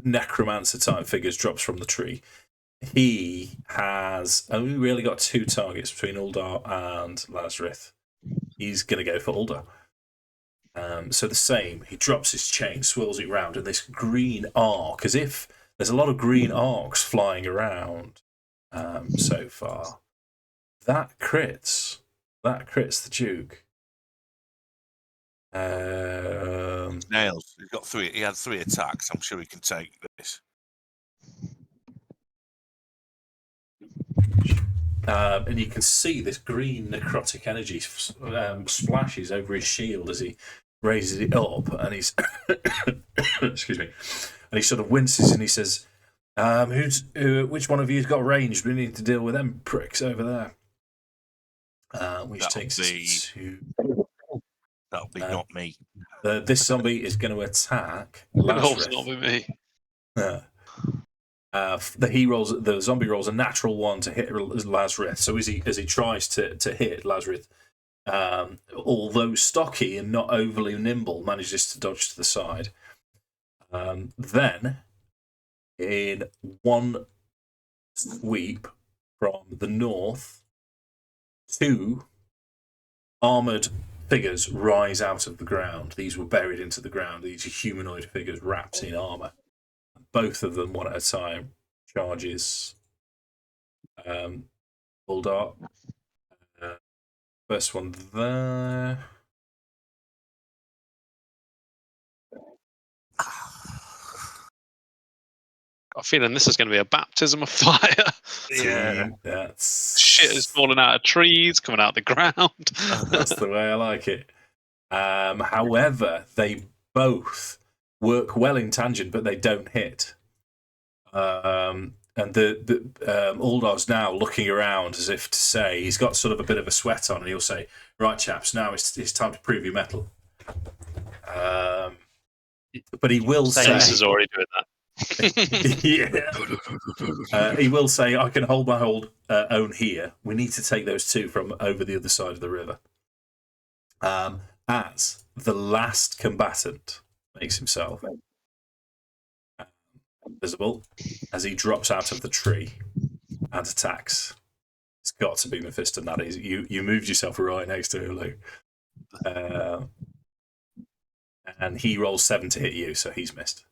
necromancer type figures drops from the tree. He has only really got 2 targets between Uldar and Lazrith. He's going to go for Uldar. So the same. He drops his chain, swirls it round, and this green arc, as if there's a lot of green arcs flying around so far. That crits the Duke. Nails. He's got 3. He had 3 attacks. I'm sure he can take this. And you can see this green necrotic energy splashes over his shield as he raises it up, and he's excuse me, and he sort of winces and he says, "Which one of you's got ranged? We need to deal with them pricks over there." Which takes us to. That'll be not me. This zombie is going to attack It's Lazrith. not with me. The zombie rolls a natural 1 to hit Lazrith. So as he tries to hit Lazrith, although stocky and not overly nimble, manages to dodge to the side. Then, in one sweep from the north, 2 armoured figures rise out of the ground. These were buried into the ground. These are humanoid figures wrapped in armour. Both of them, one at a time, charges Baldur. First one there. Got a feeling this is going to be a baptism of fire. Yeah. That's Shit is falling out of trees, coming out of the ground. That's the way I like it. However, they both work well in tangent, but they don't hit. And the Uldar's now looking around as if to say, he's got sort of a bit of a sweat on, and he'll say, "Right, chaps, now it's time to prove your mettle." But he will say, Ace is already doing that. yeah. He will say, "I can hold my own here. We need to take those 2 from over the other side of the river." As the last combatant makes himself visible as he drops out of the tree and attacks his got to be Mephiston. That is, you moved yourself right next to Ulu. And he rolls 7 to hit you, so he's missed.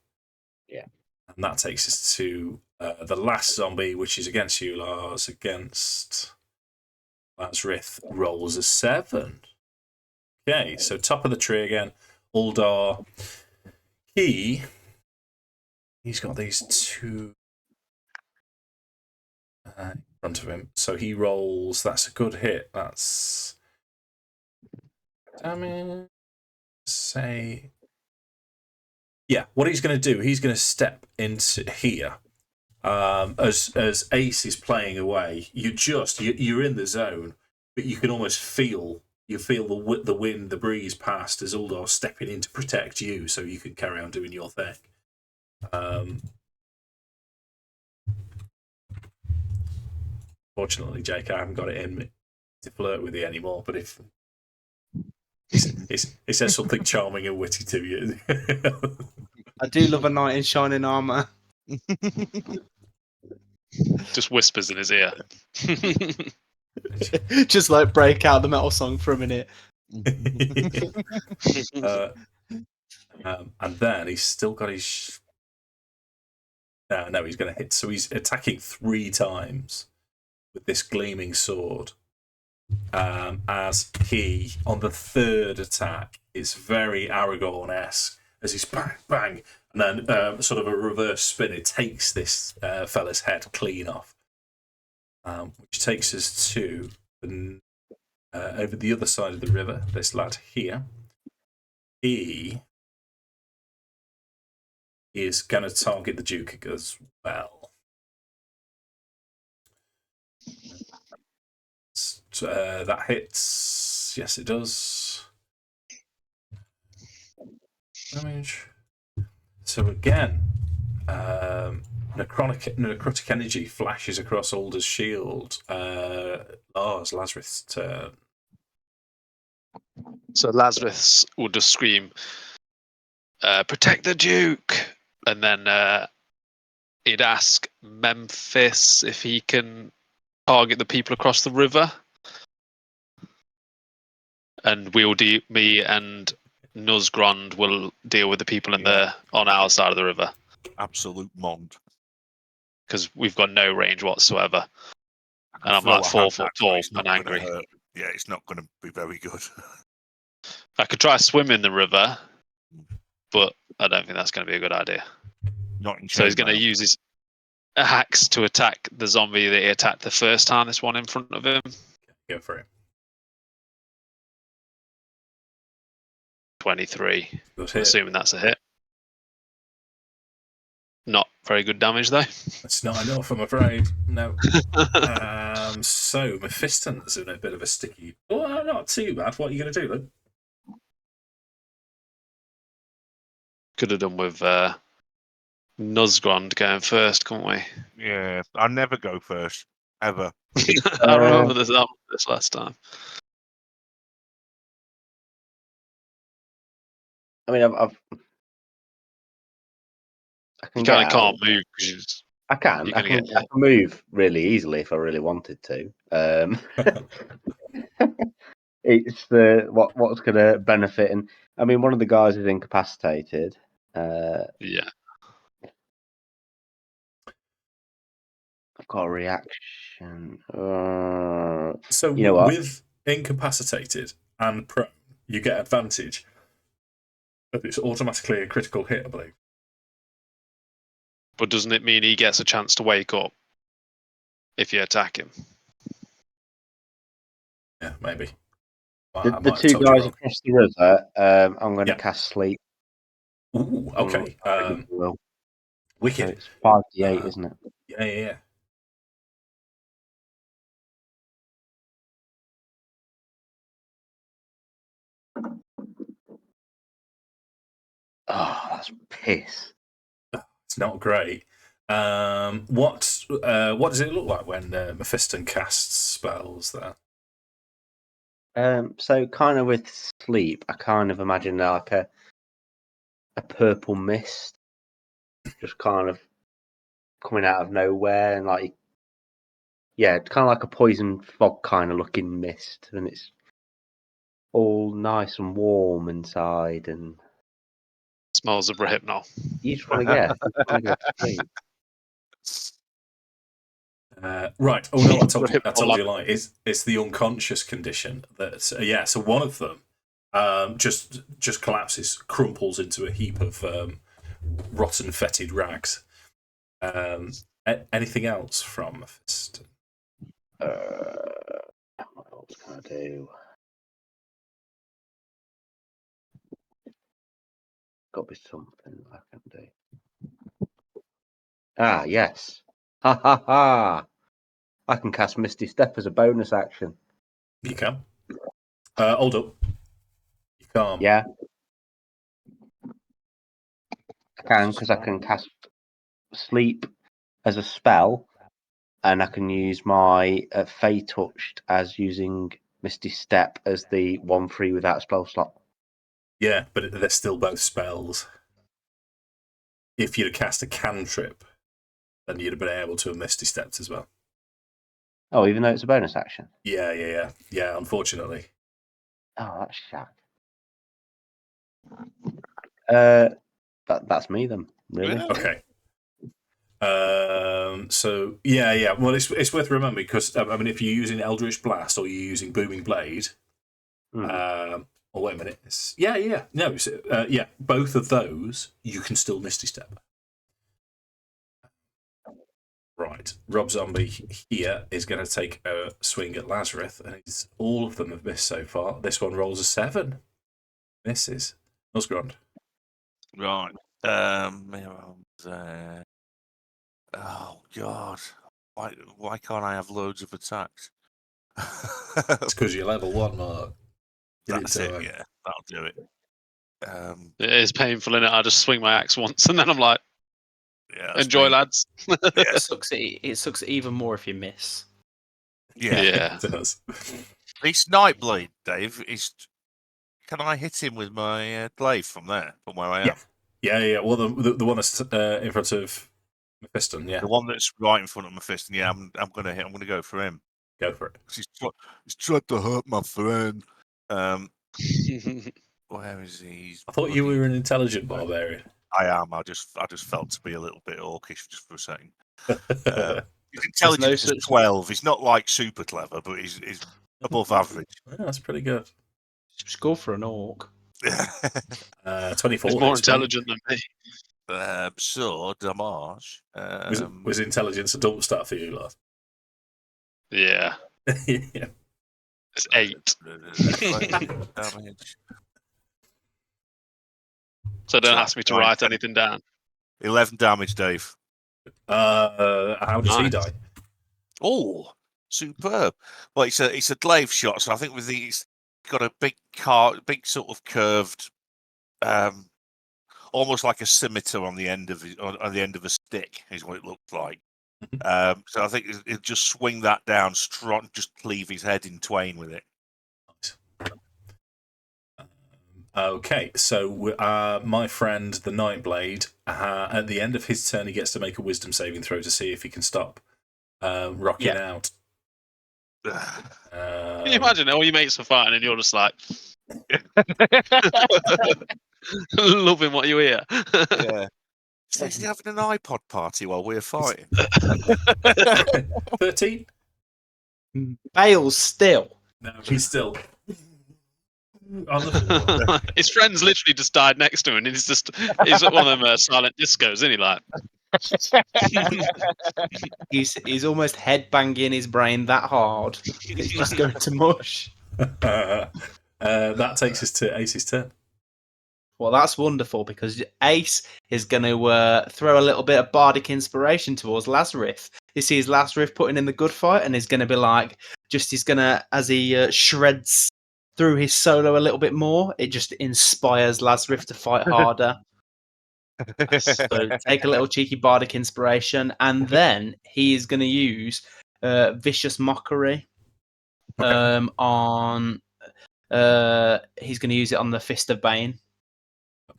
Yeah. And that takes us to the last zombie, which is against you, Lars. Against Lazrith, rolls a 7. Okay, so top of the tree again. Uldar. He's got these 2 in front of him. So he rolls. That's a good hit. That's damage. Say. Yeah, what he's going to do, he's going to step into here. As Ace is playing away, you're in the zone, but you can almost feel the wind, the breeze past as Uldar's stepping in to protect you, so you can carry on doing your thing. Fortunately, Jake, I haven't got it in me to flirt with you anymore. But if he says something charming and witty to you, I do love a knight in shining armor. Just whispers in his ear. Just like break out the metal song for a minute. and then he's still got his. No, he's going to hit. So he's attacking 3 times with this gleaming sword. As he, on the 3rd attack, is very Aragorn-esque as he's bang, bang, and then sort of a reverse spin. It takes this fella's head clean off, which takes us to over the other side of the river. This lad here, he is going to target the Duke as well. That hits. Yes, it does. Damage. So again, necrotic energy flashes across Alder's shield. Lars, Lazarus' turn. So Lazarus will just scream, "Protect the Duke!" And then he'd ask Memphis if he can target the people across the river. And me and Nuzzgrond will deal with the people on our side of the river. Absolute mond. Because we've got no range whatsoever. And I'm throw like a 4 hand foot axe, but tall it's not and gonna angry. hurt. Yeah, it's not going to be very good. I could try swim in the river, but I don't think that's going to be a good idea. Not in So he's going to chainmail. use his axe to attack the zombie that he attacked the first time, this one in front of him. Go for it. 23. Good hit. Assuming that's a hit. Not very good damage, though. It's not enough, I'm afraid. No. So Mephiston's in a bit of a sticky. Well, not too bad. What are you going to do, then? Could have done with Nuzzgrond going first, couldn't we? Yeah, I never go first, ever. I remember this last time. I mean, I can You get kind of out. can't move because I can. you're I gonna can. get I can move really easily if I really wanted to. It's what's going to benefit, and I mean, one of the guys is incapacitated. yeah. I've got a reaction. So you know what? with incapacitated and prone, you get advantage. But it's automatically a critical hit, I believe. But doesn't it mean he gets a chance to wake up if you attack him? Yeah, maybe. The 2 guys across the river. I'm going to cast sleep. Ooh, okay. So Wicked. it's 5d8, isn't it? Yeah. Oh, that's piss. It's not great. What does it look like when Mephiston casts spells there? So kind of with sleep, I kind of imagine like a purple mist, just kind of coming out of nowhere, and like yeah, it's kind of like a poison fog kind of looking mist, and it's all nice and warm inside, and Smells of Hypnol. you just want to go to sleep. Right. Oh no, I told you a lie. It's the unconscious condition. That's yeah. So one of them just collapses, crumples into a heap of rotten, fetid rags. Anything else from Mephiston? What else can I do? Got to be something I can do. Ah, yes. Ha ha ha! I can cast Misty Step as a bonus action. You can. Hold up. You can't. Yeah. I can, because I can cast Sleep as a spell, and I can use my Fey Touched as using Misty Step as the 1/3 without spell slot. Yeah, but they're still both spells. If you'd have cast a cantrip, then you'd have been able to have Misty Stepped as well. Oh, even though it's a bonus action? Yeah, unfortunately. Oh, that's shack. That's me then, really. Really? Okay. So yeah. Well, it's worth remembering because I mean, if you're using Eldritch Blast or you're using Booming Blade, oh wait a minute, both of those you can still Misty Step. Right, Rob Zombie here is going to take a swing at Lazrith, and all of them have missed so far. This one rolls a 7, misses. Nuzzgrond. Right. Oh God! Why can't I have loads of attacks? It's because you're level 1, Mark. That's it. Yeah, that'll do it. It is painful, innit? I just swing my axe once, and then I'm like, Yeah, enjoy, lads. It sucks even more if you miss. Yeah. It does. This Nightblade, Dave, can I hit him with my glaive from there, from where I am? Yeah. Well, the one that's in front of Mephiston, yeah. The one that's right in front of Mephiston. Yeah, I'm gonna go for him. Go for it. He's tried to hurt my friend. Where is he? I thought you were an intelligent barbarian. I am. I just felt to be a little bit orcish just for a second. His intelligence is 12. He's not like super clever, but he's above average. Yeah, that's pretty good. Just go for an orc. 24. He's more intelligent than me. So, Damage. Was intelligence a dump start for you, Lars? Yeah. Yeah. It's 8. Damage. So don't ask me to write anything down. 11 damage, Dave. How does he die? Oh, superb. Well, it's a glaive shot, so I think he's got a big sort of curved, almost like a scimitar on the end of a stick is what it looked like. So I think he'll just swing that down strong, just cleave his head in twain with it. Okay, so my friend, the Nightblade, at the end of his turn, he gets to make a wisdom saving throw to see if he can stop rocking out. Can you imagine all your mates are fighting and you're just like loving what you hear? Yeah. Is he having an iPod party while we're fighting? 13? Bale's still. No, he's still. On the floor. His friend's literally just died next to him, and he's at one of them silent discos, isn't he? Like, he's almost headbanging his brain that hard. It's just going to mush. That takes us to Ace's turn. Well, that's wonderful because Ace is going to throw a little bit of bardic inspiration towards Lazrith. He sees Lazrith putting in the good fight, and he's going to be like, he's going to, as he shreds through his solo a little bit more, it just inspires Lazrith to fight harder. So take a little cheeky bardic inspiration, and then he is going to use vicious mockery on. He's going to use it on the Fist of Bane.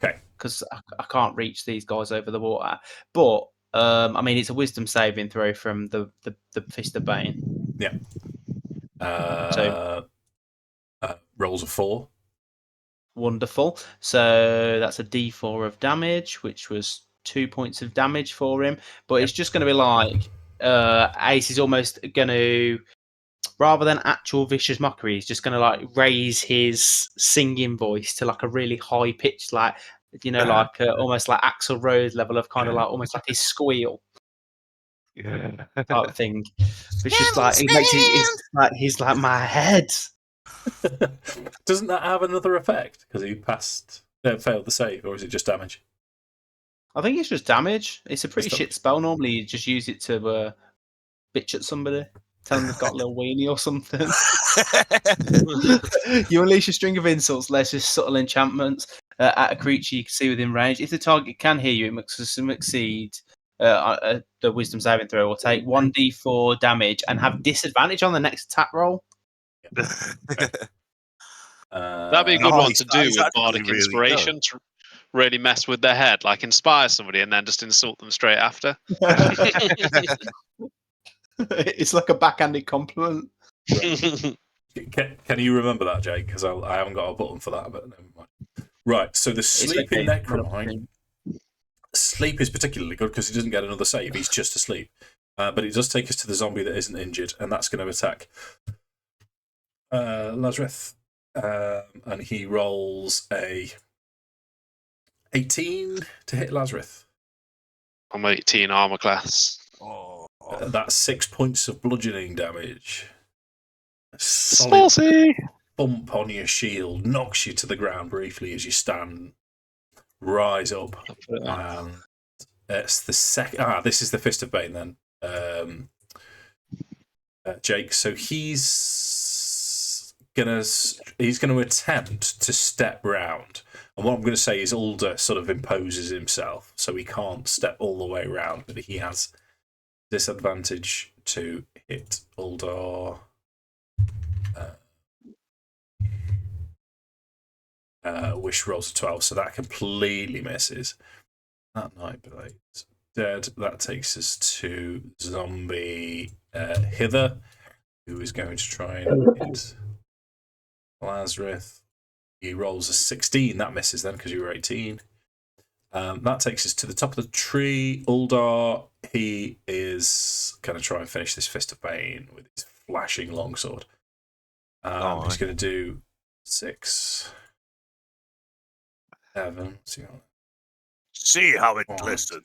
Okay. Because I can't reach these guys over the water, but I mean it's a wisdom saving throw from the Fist of Bane. Yeah. Rolls a 4. Wonderful. So that's a D4 of damage, which was 2 points of damage for him. But it's just going to be like Ace is almost going to, rather than actual vicious mockery, he's just going to like raise his singing voice to like a really high pitch, like like almost like Axl Rose level of kind of like almost like his squeal type thing. It's just like it makes he's like my head. Doesn't that have another effect because he failed the save, or is it just damage? I think it's just damage. It's a pretty It's shit spell. Normally, you just use it to bitch at somebody, tell them they've got a little weenie or something. You unleash a string of insults, less just subtle enchantments at a creature you can see within range. If the target can hear you, it must succeed the Wisdom saving throw, or take 1d4 damage and have disadvantage on the next attack roll. That'd be a good one to do with actually Bardic really Inspiration to really mess with their head, like inspire somebody and then just insult them straight after. It's like a backhanded compliment. Can you remember that, Jake? Because I haven't got a button for that, but never mind. Right, so the sleeping Necromite. Sleep is particularly good because he doesn't get another save. He's just asleep. But it does take us to the zombie that isn't injured, and that's going to attack Lazrith. And he rolls a 18 to hit Lazrith. I'm 18 armor class. That's 6 points of bludgeoning damage. Saucy! Bump on your shield knocks you to the ground briefly as you stand. Rise up. It's the second. This is the Fist of Bane then, Jake. So he's gonna attempt to step round, and what I'm going to say is Ulder sort of imposes himself, so he can't step all the way around, but he has disadvantage to hit Ulder. Which rolls a 12, so that completely misses. That Nightblade's dead. That takes us to zombie Hither, who is going to try and hit Lazrith. He rolls a 16. That misses then because you were 18. That takes us to the top of the tree. Uldar, he is going to try and finish this Fist of Bane with his flashing longsword. He's going to do 6, 7. See how it glistens.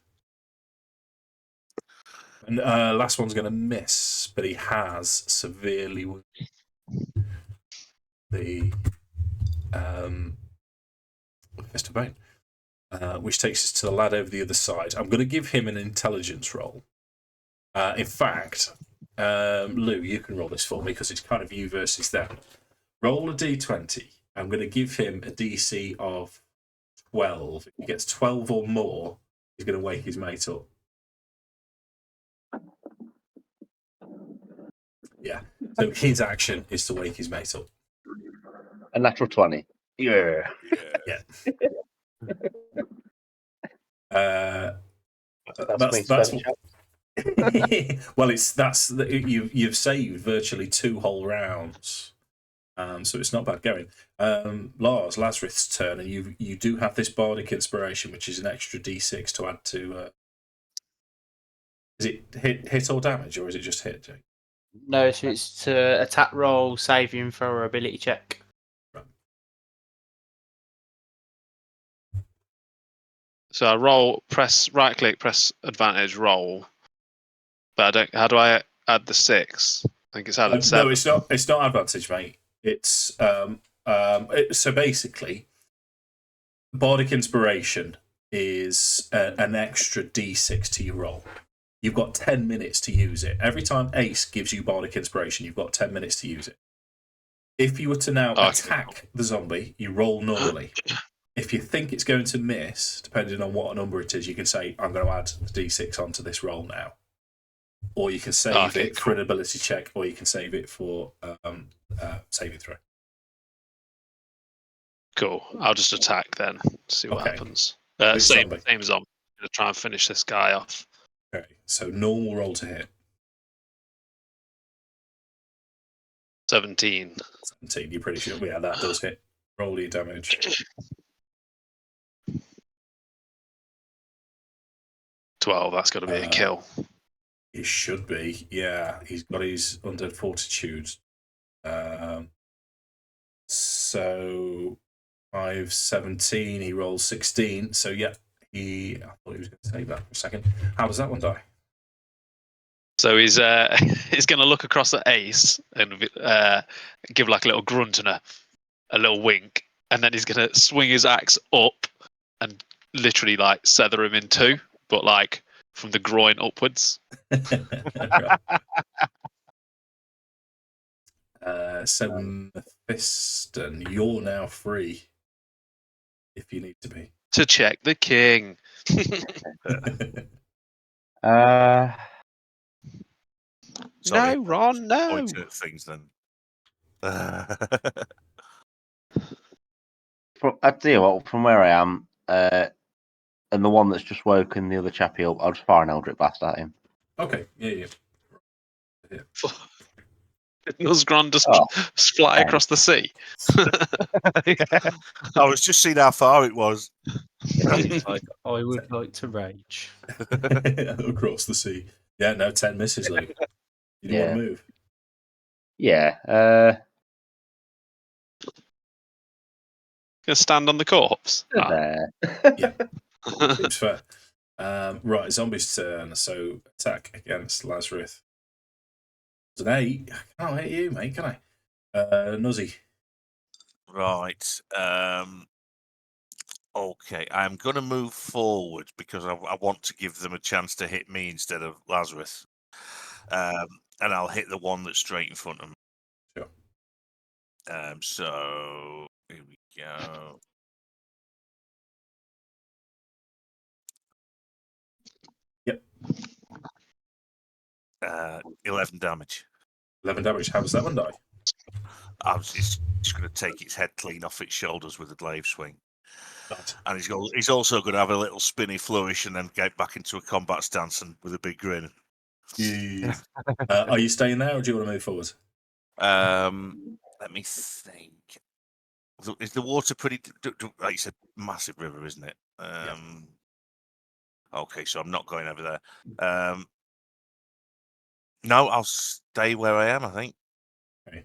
And last one's going to miss, but he has severely wounded the Fist of Bane, which takes us to the lad over the other side. I'm going to give him an intelligence roll. In fact, Lou, you can roll this for me because it's kind of you versus them. Roll a d20. I'm going to give him a DC of 12. If he gets 12 or more, he's going to wake his mate up. Yeah. So his action is to wake his mate up. A natural 20. Yeah. Yeah. That's well, you've saved virtually 2 whole rounds, so it's not bad going. Lars, Lazarith's turn, and you do have this bardic inspiration, which is an extra d6 to add to. Is it hit or damage, or is it just hit, Jake? No, so it's to attack roll, saving throw, or ability check. So I press right click, press advantage, roll. But I don't. How do I add the 6? I think it's added 7. No, it's not. It's not advantage, mate. It's so basically, bardic inspiration is an extra d6 to your roll. You've got 10 minutes to use it. Every time Ace gives you bardic inspiration, you've got 10 minutes to use it. If you were to now attack the zombie, you roll normally. If you think it's going to miss, depending on what number it is, you can say, I'm going to add the d6 onto this roll now. Or you can save it for an ability check, or you can save it for saving throw. Cool. I'll just attack then. See what happens. Same zombie. I'm going to try and finish this guy off. Okay, so normal roll to hit. 17. 17, you're pretty sure. Yeah, that does hit. Roll your damage. 12, that's got to be a kill. It should be. Yeah, he's got his undead fortitude. So 5, 17, he rolls 16. So yeah, I thought he was going to take that for a second. How does that one die? So he's he's going to look across at Ace and give like a little grunt and a little wink, and then he's going to swing his axe up and literally like sever him in two, but like from the groin upwards. So Mephiston, you're now free if you need to be. To check the king. Sorry, No, Ron, no. point at things then. I tell you what, from where I am, and the one that's just woken the other chappie up, I'll just fire an Eldritch Blast at him. Okay, yeah. Nuzzgrond just fly across the sea. I was just seeing how far it was. It's like, I would like to rage. Across the sea. Yeah, no, 10 misses, Luke. You don't want to move? Yeah. Gonna stand on the corpse. There. Yeah. Seems fair. Right, zombie's turn. So attack against Lazrith. It's an 8. I can't hit you, mate, can I? Nuzzy. Right. Okay, I'm going to move forward because I want to give them a chance to hit me instead of Lazarus. And I'll hit the one that's straight in front of me. Sure. So here we go. Yep. 11 damage. 11 damage. How does that one die? It's just going to take its head clean off its shoulders with a glaive swing. Right. And he's also going to have a little spinny flourish and then get back into a combat stance and with a big grin. Are you staying there or do you want to move forward? Let me think. Is the water pretty? Like you said, massive river, isn't it? Okay, so I'm not going over there. No, I'll stay where I am, I think. Okay.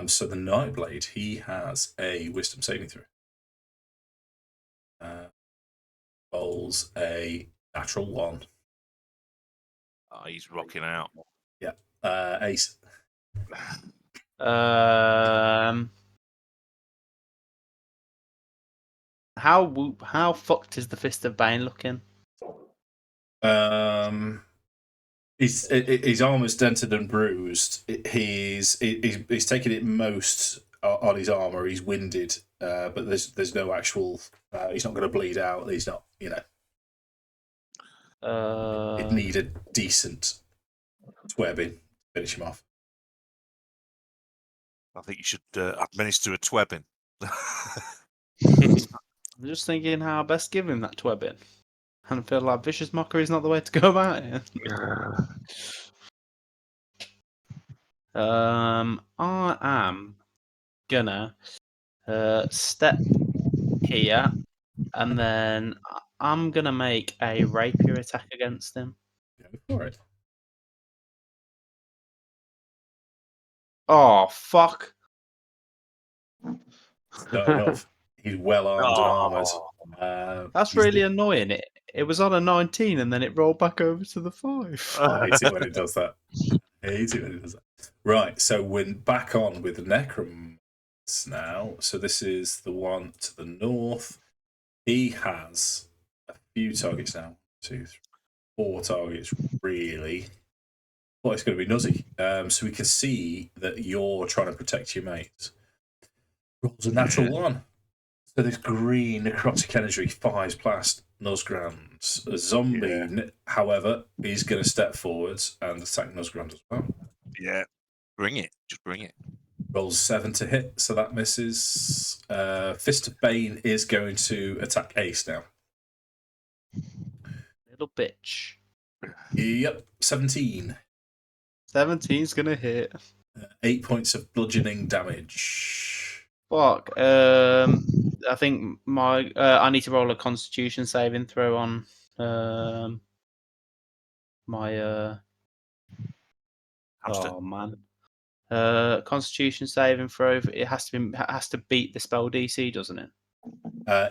So the Nightblade, he has a Wisdom saving throw. Rolls a natural 1. Oh, he's rocking out. Yeah. Ace. How fucked is the Fist of Bane looking? His armor's dented and bruised. He's taken it most on his armor. He's winded, but there's no actual. He's not going to bleed out. He's not. It'd need a decent twebbing to finish him off. I think you should administer a twebbing. I'm just thinking how I best give him that twebbing. And I feel like Vicious Mockery is not the way to go about it. I am gonna step here, and then I'm gonna make a rapier attack against him. Go for it. Oh fuck! Starting off, he's well armed and armored. That's really annoying. It was on a 19 and then it rolled back over to the 5. I hate it when it does that. Right, so we're back on with the Necromance now. So this is the one to the north. He has a few targets now. 2, 3, 4 targets, really. Well, it's going to be Nuzzy. So we can see that you're trying to protect your mate. Rolls a natural 1. So this green necrotic energy fires past Nosgrond. A zombie, however, is going to step forwards and attack Nosgrond as well. Yeah, bring it. Just bring it. Rolls 7 to hit, so that misses. Fist of Bane is going to attack Ace now. Little bitch. Yep, 17. 17's gonna hit. 8 points of bludgeoning damage. Fuck. I think my I need to roll a Constitution saving throw on my Hamster. oh man. Constitution saving throw. It has to beat the spell DC, doesn't it?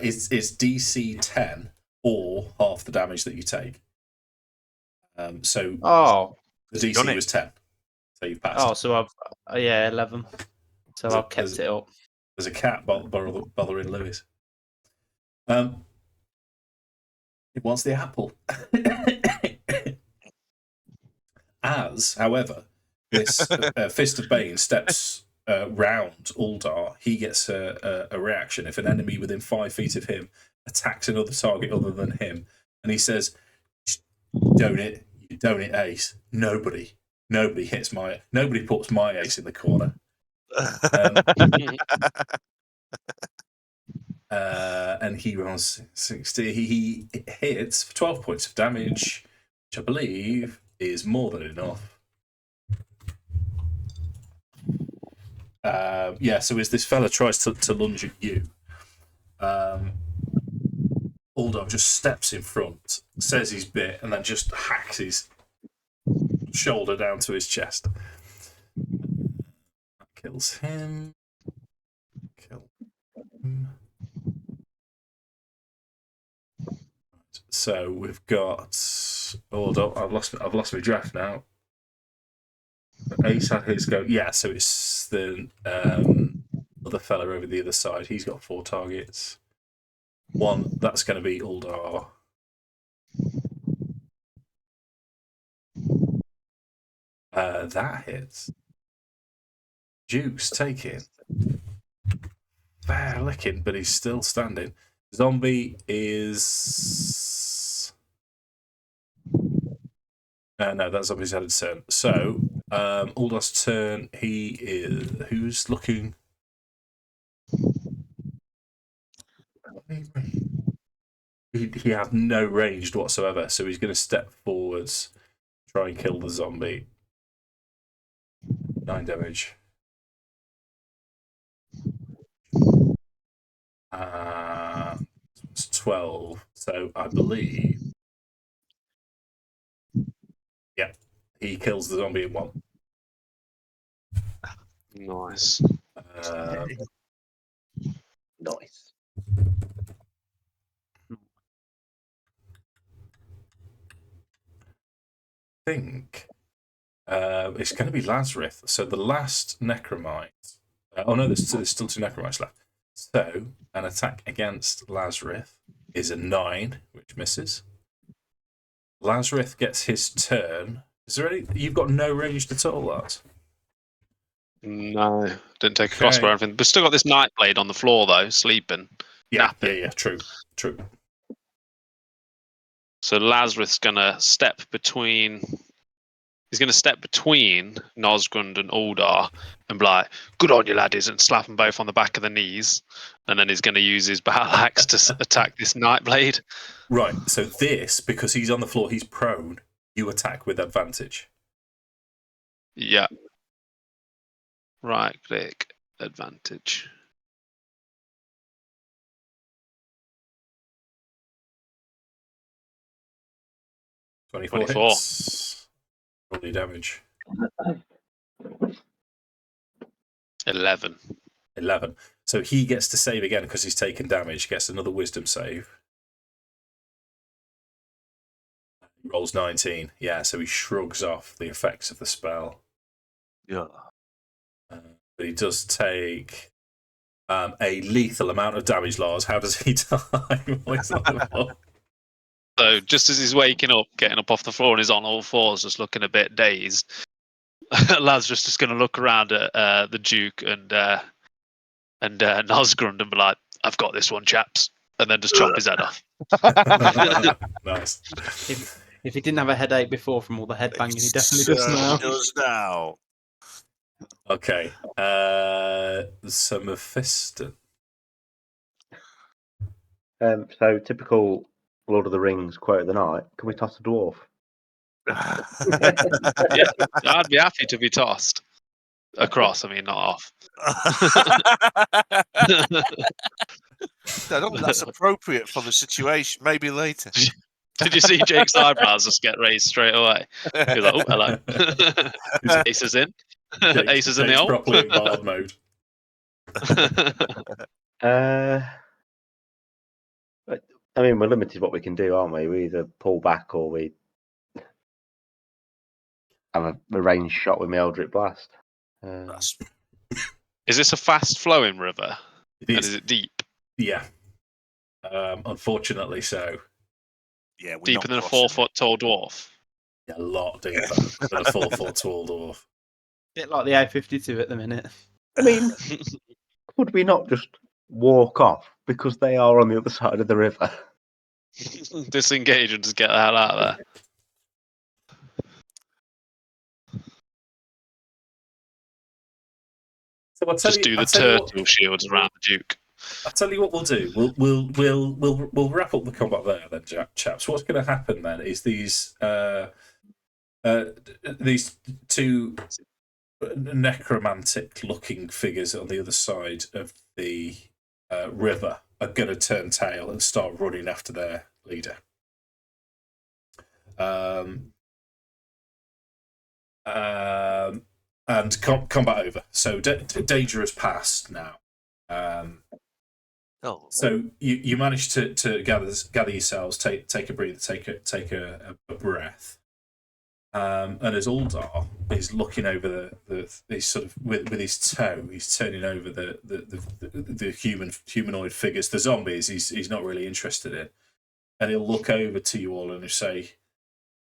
It's DC 10 or half the damage that you take. So Oh. the DC was 10. So you've passed. Oh, so I've 11. So I've kept it up. There's a cat bothering Lewis. It wants the apple. However, this Fist of Bane steps round Uldar, he gets a reaction if an enemy within 5 feet of him attacks another target other than him, and he says, "Don't it, Ace. Nobody puts my ace in the corner." And he rolls 60. He hits for 12 points of damage, which I believe is more than enough. So as this fella tries to lunge at you, Uldar just steps in front, says his bit, and then just hacks his shoulder down to his chest. That kills him. Kill him. So we've got. Hold up, I've lost my draft now. Ace had his go. Yeah, so it's the other fella over the other side. He's got 4 targets. One, that's going to be Uldar. That hits. Juice taking. Fair licking, but he's still standing. Zombie is. No, that zombie's had its turn. So, Uldar's turn. He is. Who's looking? He had no ranged whatsoever, so he's going to step forwards, try and kill the zombie. 9 damage. It's 12. So I believe. Yeah, he kills the zombie in 1. Nice. Nice. I think it's going to be Lazrith. So the last Necromite. There's still 2 Necromites left. So an attack against Lazrith is a 9, which misses. Lazrith gets his turn. Is there any? You've got no ranged at all, Lars? No, didn't take a crossbow or anything. But still got this Nightblade on the floor though, sleeping. Napping. Yeah. True. So Lazarus gonna step between. He's gonna step between Nosgrond and Uldar and be like, "Good on you, laddies," and slap them both on the back of the knees. And then he's gonna use his battle axe to attack this Nightblade. Right. So this, because he's on the floor, he's prone. You attack with advantage. Yeah. Right click advantage. Twenty-four hits. Roll your damage. 11. 11. So he gets to save again because he's taken damage. Gets another wisdom save. He rolls 19. Yeah, so he shrugs off the effects of the spell. Yeah. But he does take a lethal amount of damage, Lars. How does he die? So just as he's waking up, getting up off the floor, and he's on all fours, just looking a bit dazed, Lazarus just going to look around at the Duke and Nuzzgrond and be like, "I've got this one, chaps," and then just chop his head off. Nice. If he didn't have a headache before from all the headbanging, he definitely does now. Does now. Okay. So Mephiston. So typical Lord of the Rings quote of the night. Can we toss a dwarf? Yeah, I'd be happy to be tossed. Across, I mean, not off. I don't think that's appropriate for the situation. Maybe later. Did you see Jake's eyebrows just get raised straight away? He was like, "Oh, hello." Ace is in. Ace is in the Jake's hole. properly in bard mode. I mean, we're limited what we can do, aren't we? We either pull back or we have a range shot with my Eldritch Blast. That's Is this a fast-flowing river? It And is. is it deep? Yeah. Unfortunately, so. yeah. We're Deeper not than a crossing 4-foot tall dwarf? A lot deeper than a 4-foot tall dwarf. Bit like the A52 at the minute. I mean, could we not just walk off because they are on the other side of the river? Disengage and just get the hell out of there. So I'll tell Just you, do the I'll tell you what- turtle shields around the Duke. I'll tell you what we'll do. We'll wrap up the combat there, then, chaps. What's going to happen then is these two necromantic-looking figures on the other side of the river are going to turn tail and start running after their leader. And combat over. So danger has passed now. So you manage to gather yourselves, take a breather, take a breath. And as Uldar is looking over he's sort of with his toe, he's turning over the humanoid figures, the zombies. He's not really interested in, and he'll look over to you all and he'll say,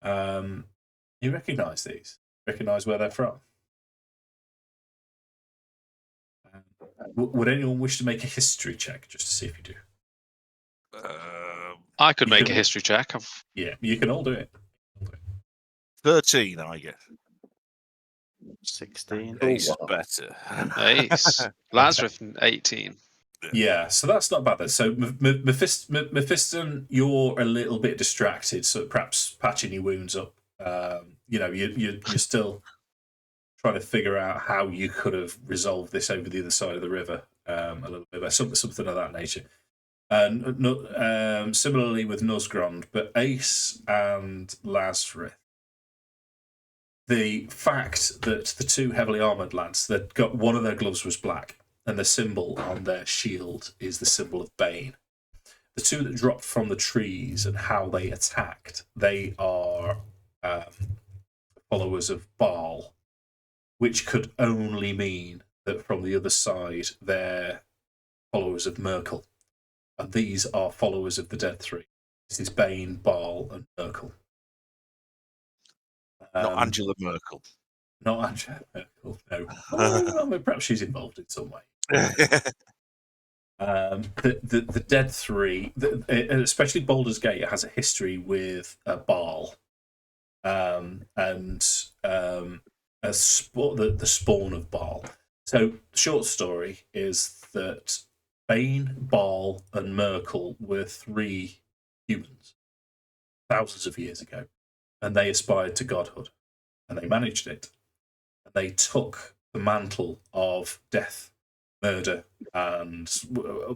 "You recognise these? Recognise where they're from?" Would anyone wish to make a history check just to see if you do? I could make a history check. Yeah, you can all do it. 13, I guess. 16. Ace is better. Ace. Lazarus, 18. Yeah, so that's not bad then. So Mephiston, you're a little bit distracted, so perhaps patching your wounds up. You're still trying to figure out how you could have resolved this over the other side of the river, a little bit, something of that nature. And similarly with Nuzzgrond, but Ace and Lazrith, the fact that the two heavily armoured lads, that got one of their gloves was black, and the symbol on their shield is the symbol of Bane. The two that dropped from the trees and how they attacked, they are followers of Baal, which could only mean that from the other side they're followers of Merkel. And these are followers of the Dead Three. This is Bane, Baal, and Merkel. Not Angela Merkel. Not Angela Merkel, no. I mean, perhaps she's involved in some way. The Dead Three, especially Baldur's Gate, has a history with Baal, and the spawn of Baal. So, short story is that Bane, Baal, and Merkel were three humans thousands of years ago, and they aspired to godhood, and they managed it. And they took the mantle of death, murder, and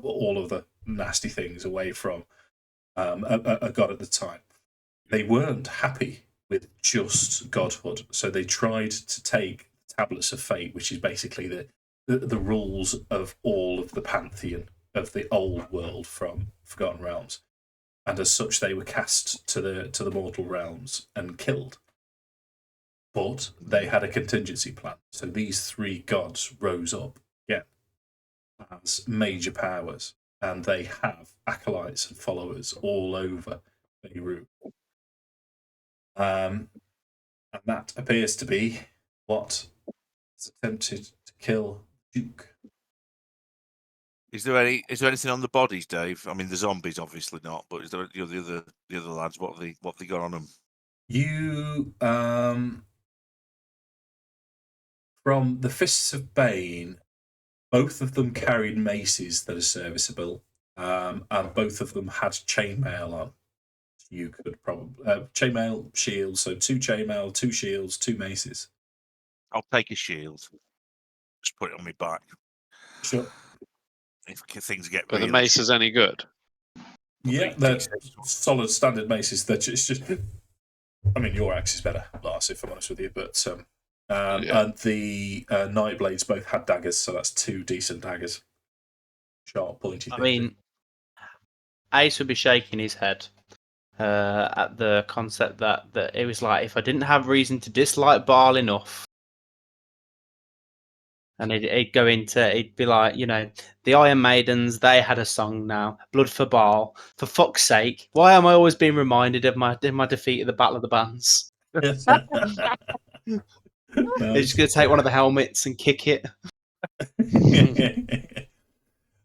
all of the nasty things away from a god at the time. They weren't happy with just godhood, so they tried to take Tablets of Fate, which is basically the rules of all of the pantheon of the old world from Forgotten Realms, and as such they were cast to the mortal realms and killed. But they had a contingency plan, so these three gods rose up again as major powers, and they have acolytes and followers all over Beirut. And that appears to be what has attempted to kill Duke. Is there anything on the bodies, Dave? I mean, the zombies obviously not, but is there the other lads? What have they got on them? You from the Fists of Bane, both of them carried maces that are serviceable, and both of them had chainmail on. You could probably chainmail, shields, so 2 chainmail, 2 shields, 2 maces. I'll take a shield. Just put it on my back. Sure. If things get Are really the maces any good? Yeah, they're solid standard maces. They're just. I mean, your axe is better, Lars, if I'm honest with you. But and the Night Blades both had daggers, so that's 2 decent daggers. Sharp, pointy. I mean, Ace would be shaking his head at the concept that it was like, if I didn't have reason to dislike Baal enough, and he'd go into, he'd be like, the Iron Maidens, they had a song now, Blood for Baal. For fuck's sake, why am I always being reminded of my defeat at the Battle of the Bands? He's just going to take one of the helmets and kick it.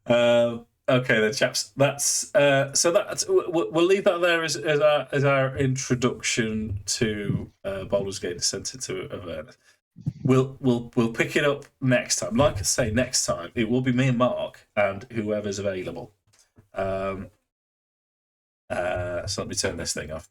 Okay, then, chaps. That's so. That's we'll leave that there as our introduction to Baldur's Gate: Descent into Avernus. We'll pick it up next time. Like I say, next time it will be me and Mark and whoever's available. So let me turn this thing off.